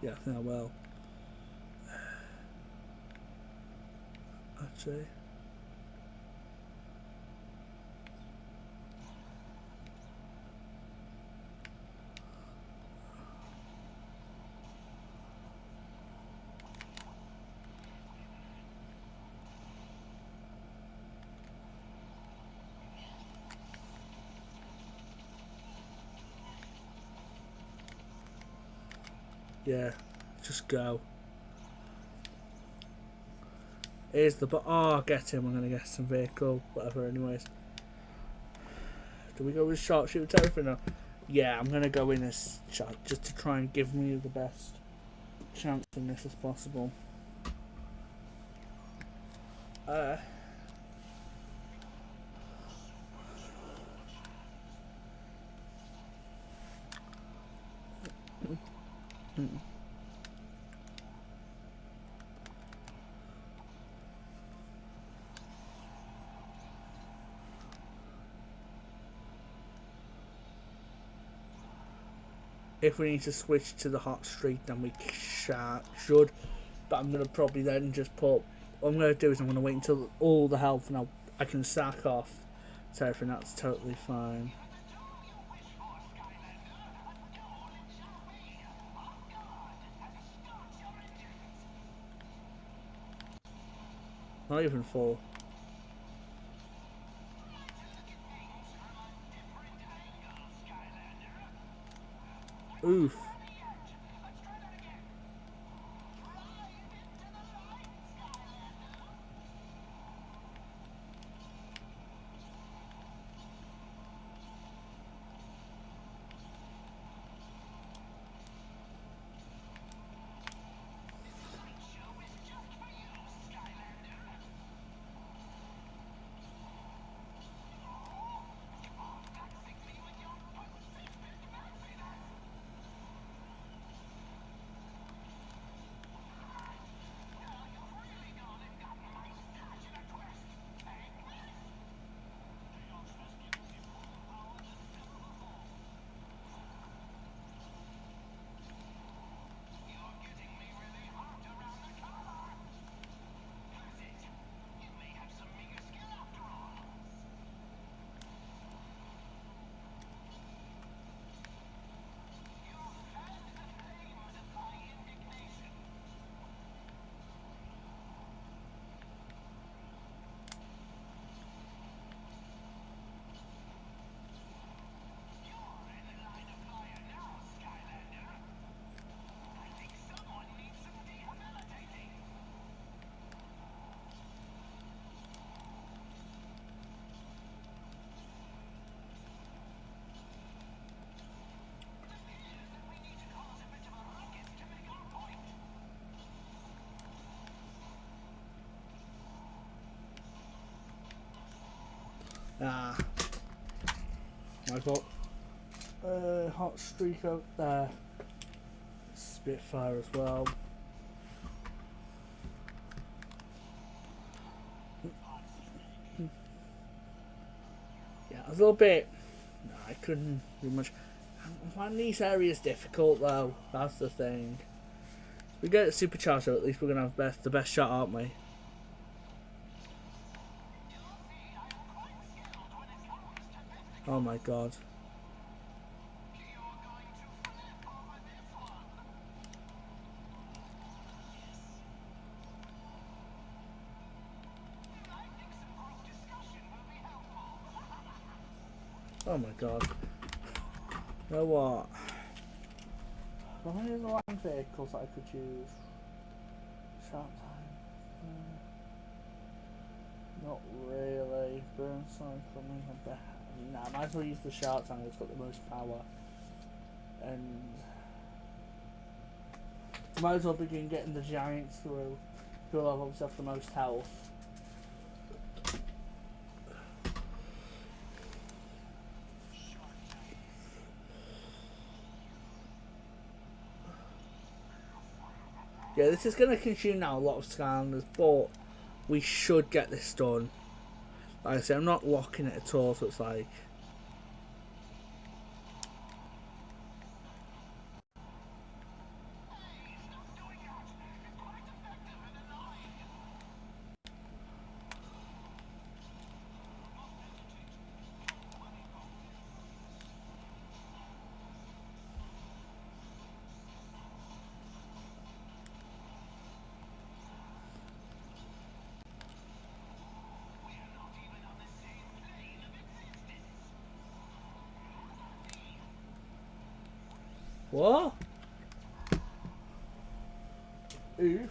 Yeah, I think I will. Actually. Yeah, just go. Here's the oh, get him. I'm gonna get some vehicle, whatever. Anyways, do we go with sharpshooter everything now? Yeah, I'm gonna go in as shot just to try and give me the best chance in this as possible. If we need to switch to the hot streak, then we should. But I'm gonna probably then just put. What I'm gonna do is I'm gonna wait until all the health now I can sack off. So everything that's totally fine. Not even full. Oof. Ah. I got hot streak out there. Spitfire as well. Yeah, I was a little bit. I couldn't do much. I find these areas difficult though. That's the thing. If we get a supercharger, at least we're gonna have the best shot, aren't we? Oh my god. Oh my god. You know what? How many of the land vehicles that I could use? Sharp time. Not really. Burn cycling. Nah, I might as well use the shark tank. It's got the most power. And might as well begin getting the giants through. Who'll have obviously have the most health. Yeah, this is going to consume now a lot of Skylanders, but we should get this done. Like I said, I'm not locking it at all, so it's like... What? Oof.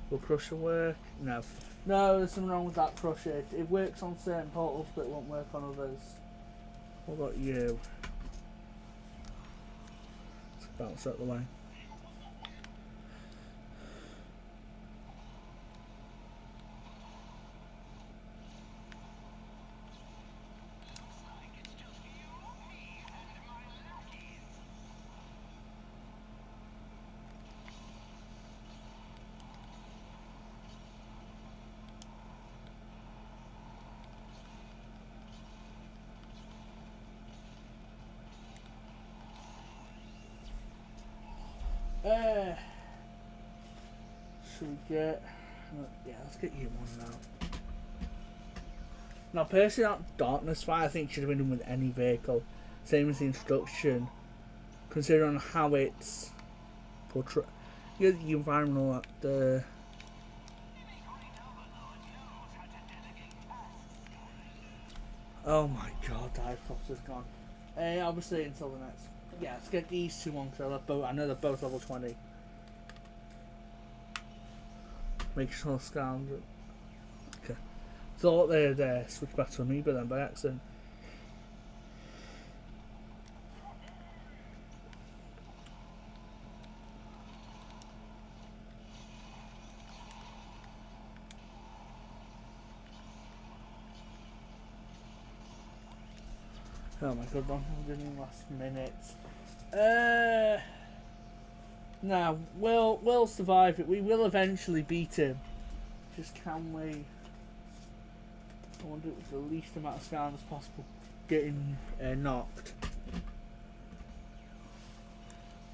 Will Crusher work? No. No, there's something wrong with that Crusher. It works on certain portals, but it won't work on others. What about you? Let's bounce out the way. Should we get... Yeah, let's get you one now. Now, personally, that darkness fight I think should have been done with any vehicle. Same as the instruction. Considering how it's portrayed. The environmental, the... Oh my god, dive props is gone. Obviously until the next... Yeah, let's get these two on, because I know they're both level 20. Make sure Skylanders. Okay. Thought they'd switch back to Amoeba then by accident. Oh my god, 100 last minutes. Now, we'll survive it. We will eventually beat him. Just can we? I want to do it with the least amount of Skylanders possible getting knocked.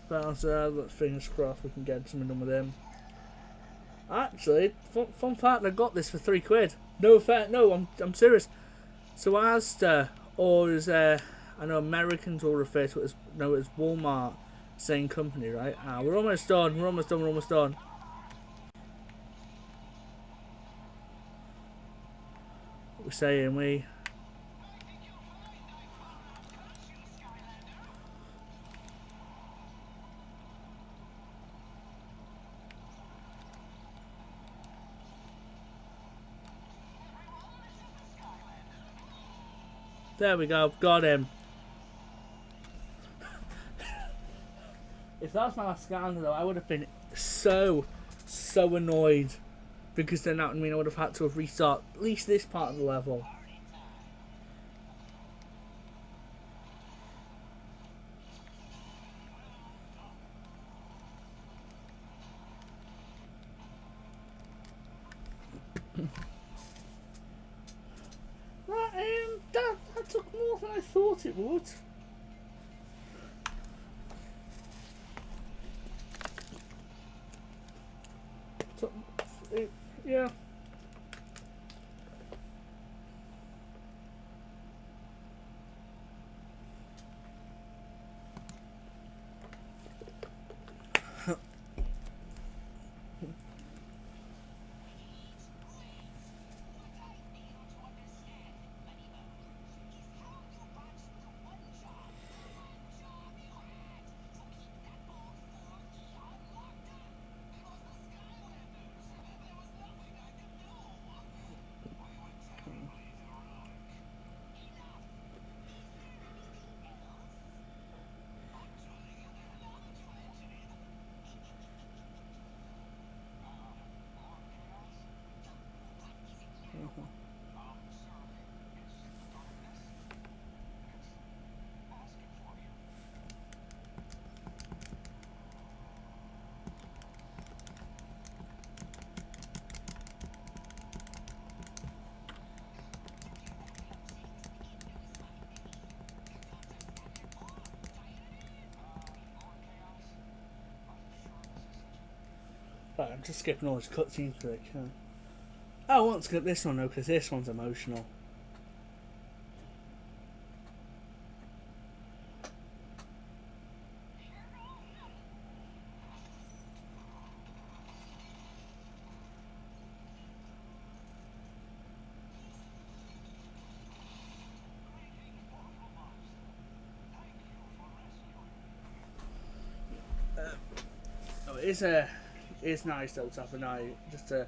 Bowser, fingers crossed we can get something done with him. Actually, fun fact, I got this for £3. No fair, no, I'm serious. So Asda, or as I know Americans will refer to it as Walmart, same company, right? We're almost done. We're almost done. We're saying we. There we go, got him. If that was my last Skylander though, I would have been so annoyed Because then that would mean I would have had to have restart at least this part of the level. Right, that took more than I thought it would. Yeah. Right, I'm just skipping all this cutscenes quick. I want to skip this one though, because this one's emotional. It's nice though to have a night just to.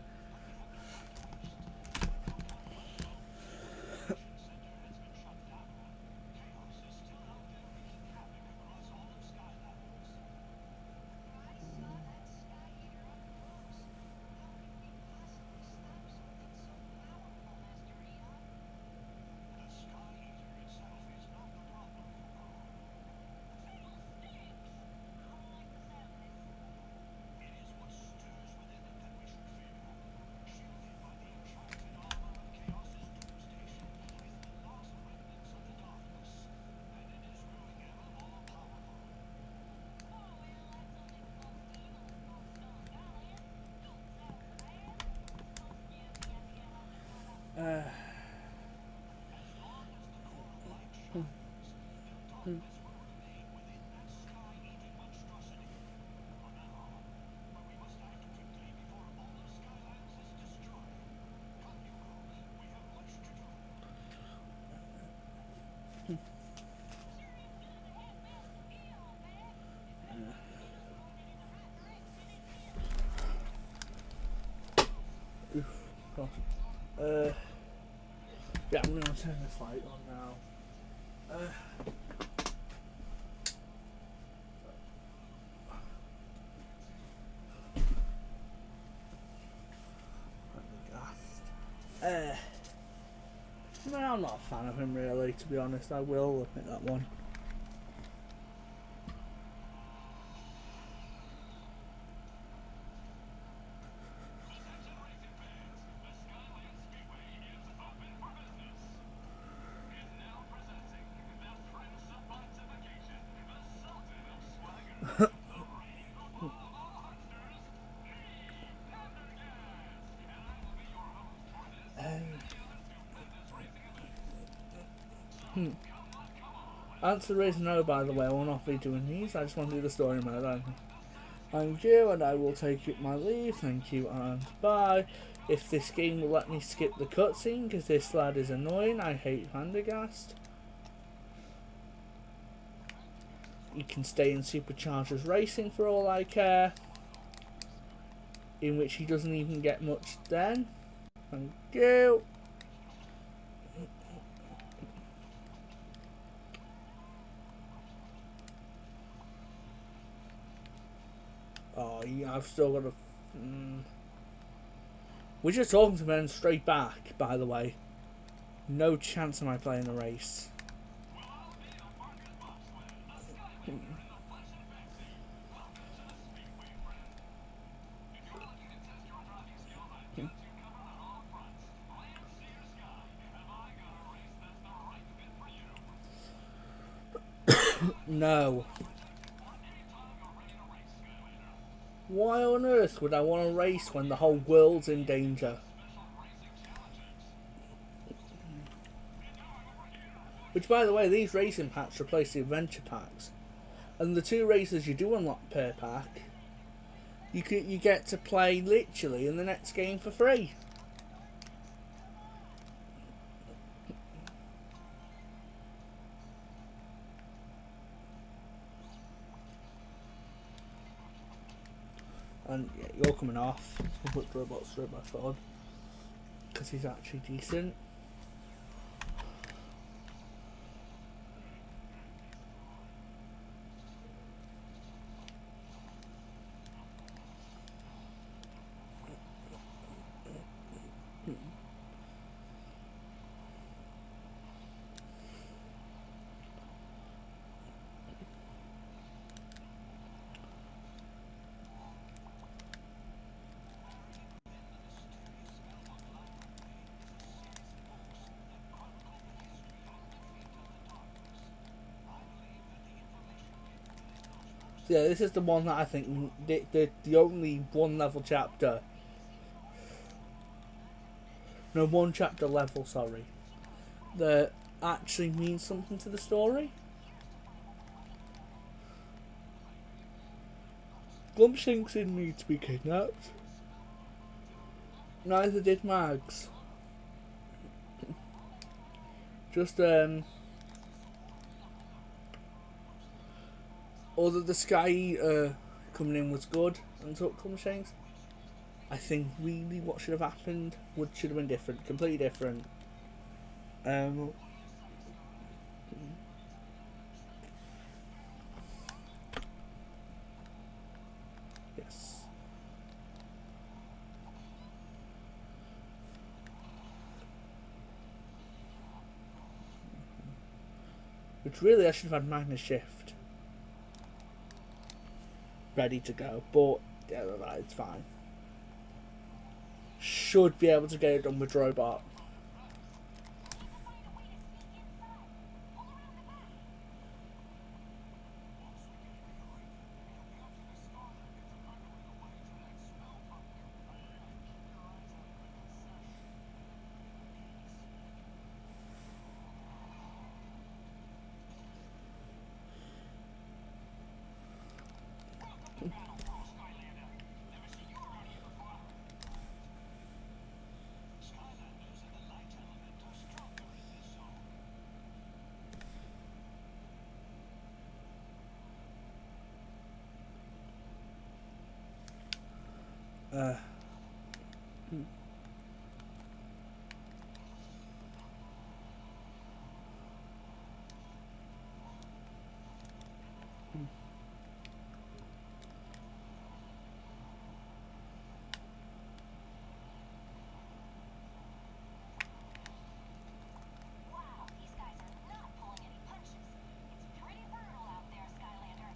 Yeah, I'm gonna turn this light on now. No, I'm not a fan of him really, to be honest. I will admit that one. Answer is no, by the way. I will not be doing these. I just want to do the story mode. I'm you, and I will take my leave. Thank you and bye. If this game will let me skip the cutscene, because this lad is annoying. I hate Vandergast. You can stay in Superchargers Racing for all I care. In which he doesn't even get much then. Thank you. Oh, yeah, I've still got a... We're just talking to men straight back, by the way. No chance am I playing a race. No. Why on earth would I want to race when the whole world's in danger? Which, by the way, these racing packs replace the adventure packs. And the 2 races you do unlock per pack, you get to play literally in the next game for free. And yeah, you're coming off. I'll put robots through my phone because he's actually decent. Yeah, this is the one that I think the only 1 level chapter. No, 1 chapter level, sorry. That actually means something to the story. Glumshanks didn't need to be kidnapped. Neither did Mags. Just, although the Sky coming in was good and took Glumshanks, I think really what should have happened should have been different, completely different. Yes. Which really I should have had Magnus Shift ready to go, but yeah, it's fine. Should be able to get it done with Robot. Wow, these guys are not pulling any punches. It's pretty brutal out there, Skylander.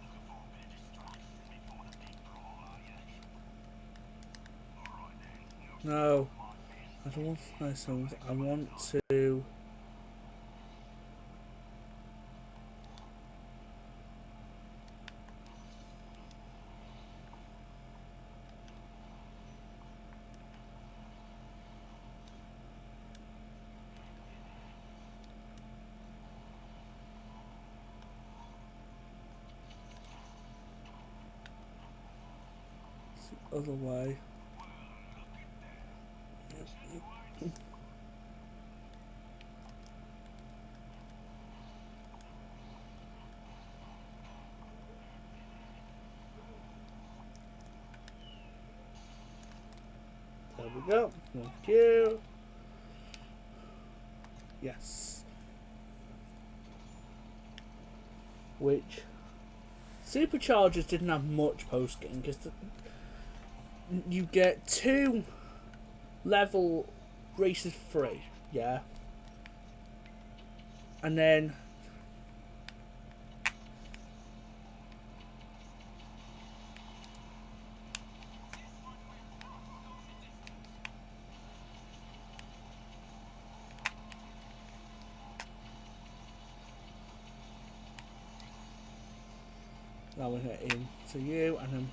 Looking for a bit of distraction before the big brawl, are you? Alright then. No, I don't want to play songs. I want to. Other way. There we go. Thank you. Yes. Which Superchargers didn't have much post game because you get 2 level races free, yeah, and then now we're going into you, and then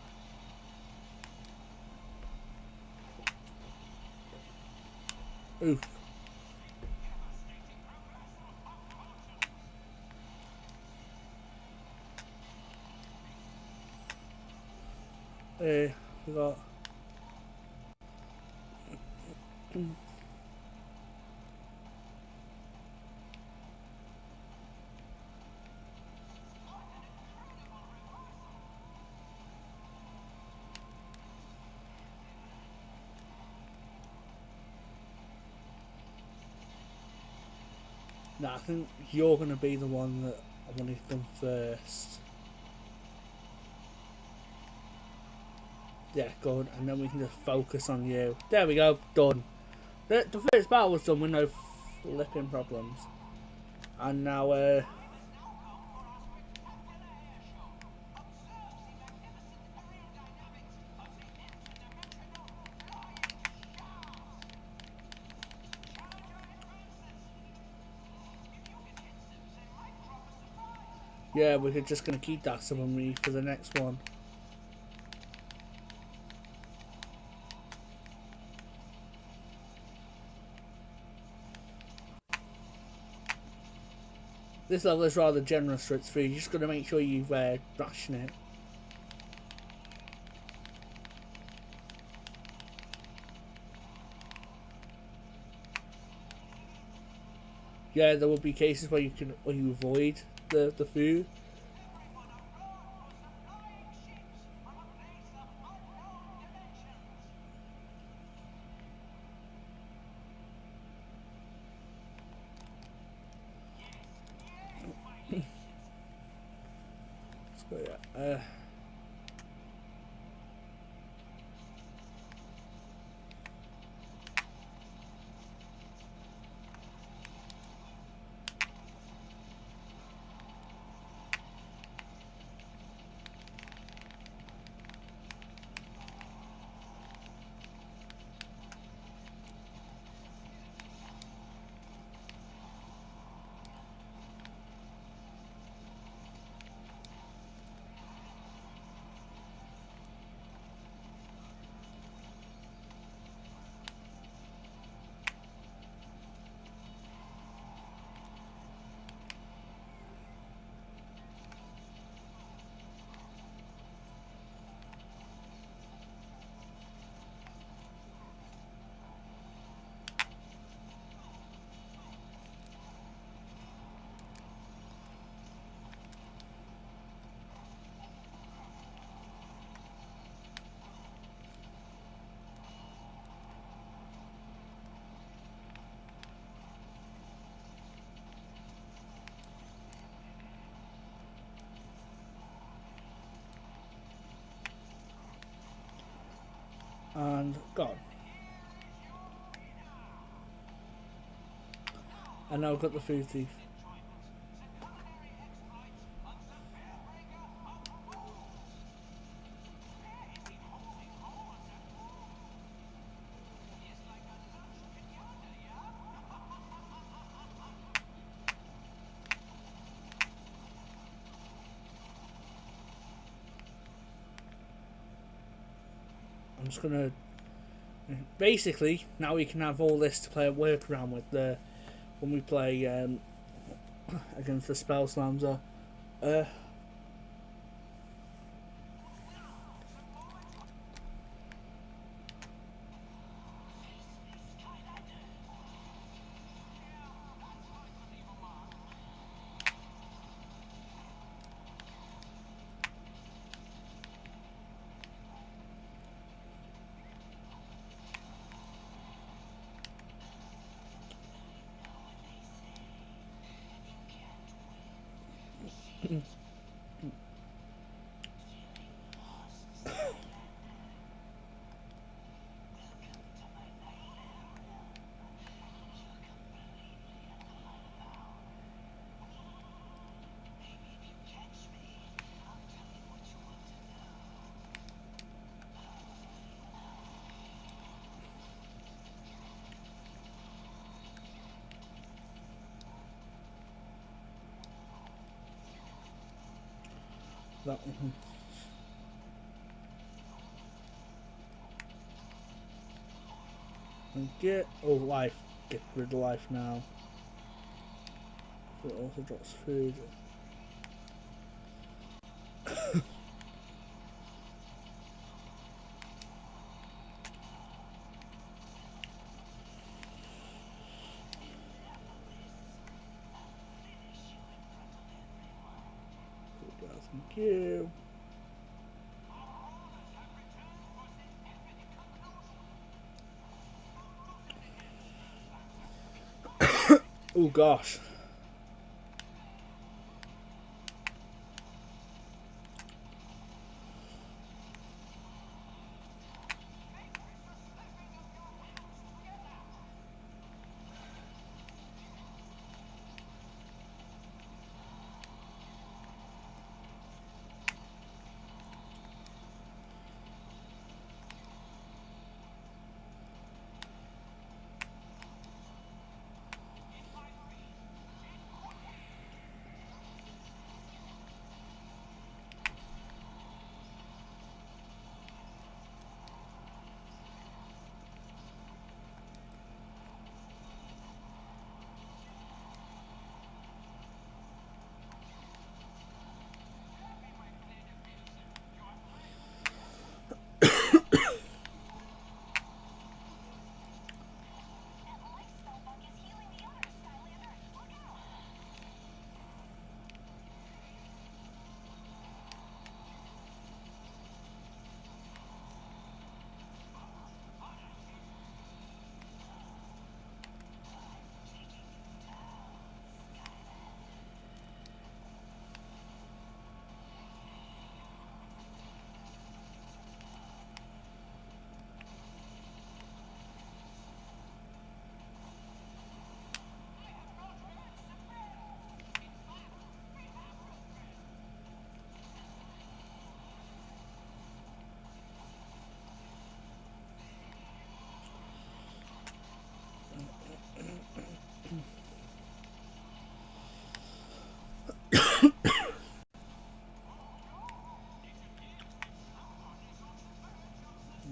oof. We got no, I think you're going to be the one that I want to done first. Yeah, good, and then we can just focus on you. There we go, done. The first battle was done with no flipping problems. And now, yeah, we're just going to keep that summary for the next one. This level is rather generous for its free. You're just got to make sure you ration it. Yeah, there will be cases where you avoid the food. So, yeah, and gone. And now I've got the food thief. I'm just gonna basically now we can have all this to play a work around with when we play against the spell slammer. that one. And get life. Get rid of life now. It also drops food. Thank you. Oh gosh. That light spellbook is healing the others, Skylander. Look out!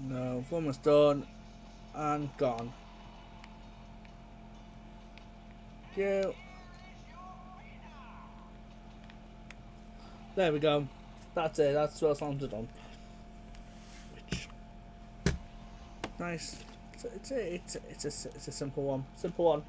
No, almost done and gone. Go. There we go. That's it. That's what I'm done. Which nice. It's a simple one. Simple one.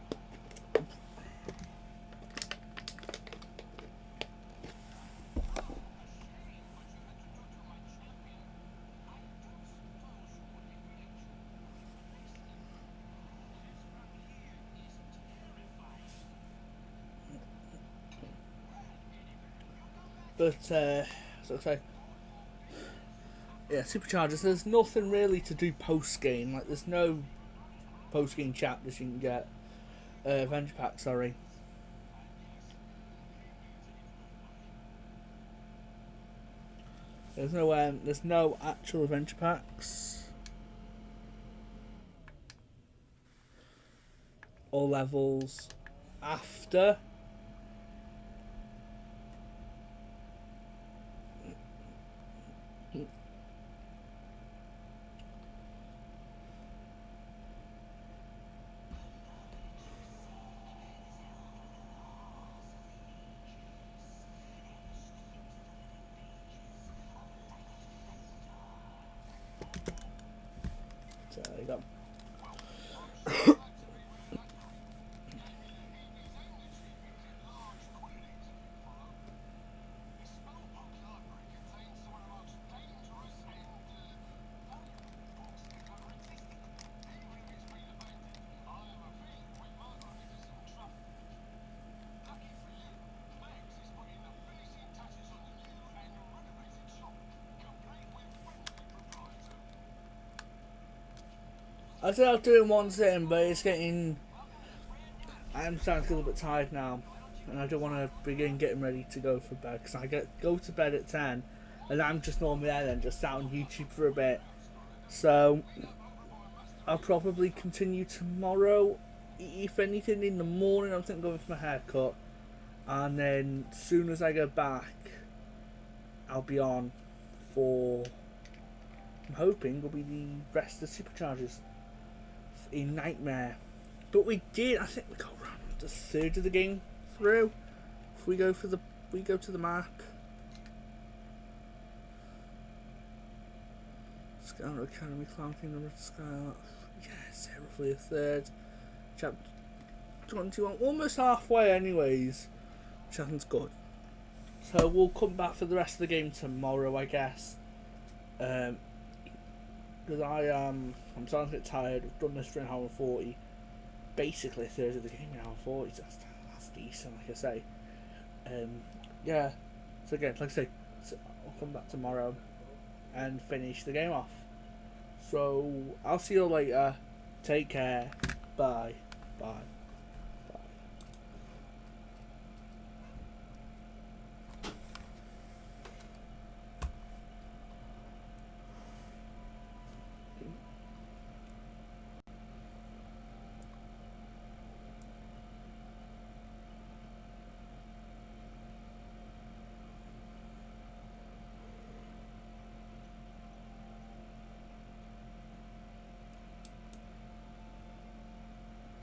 But so okay. Yeah, Superchargers. There's nothing really to do post game. Like there's no post game chapters you can get. Adventure pack, sorry. There's no actual adventure packs or levels after. So there you go. I said I was doing one sitting, but it's getting. I'm starting to get a little bit tired now, and I don't want to begin getting ready to go for bed because I go to bed at 10, and I'm just normally there then, just sat on YouTube for a bit. So I'll probably continue tomorrow. If anything, in the morning, I'm thinking of going for my haircut, and then as soon as I go back, I'll be on for, I'm hoping, will be the rest of the Superchargers. A nightmare. But we did, I think we got around the third of the game through. If we go to the map. Skylander Academy, Clown Kingdom, Skylander. Yes, roughly a third. Chapter 21, almost halfway anyways. Which I think's good. So we'll come back for the rest of the game tomorrow, I guess. Because I'm starting to get tired. I've done this for an hour and 40. Basically a third of the game in an hour and 40. So that's decent, like I say. Yeah. So again, like I say, I'll come back tomorrow and finish the game off. So I'll see you later. Take care. Bye. Bye.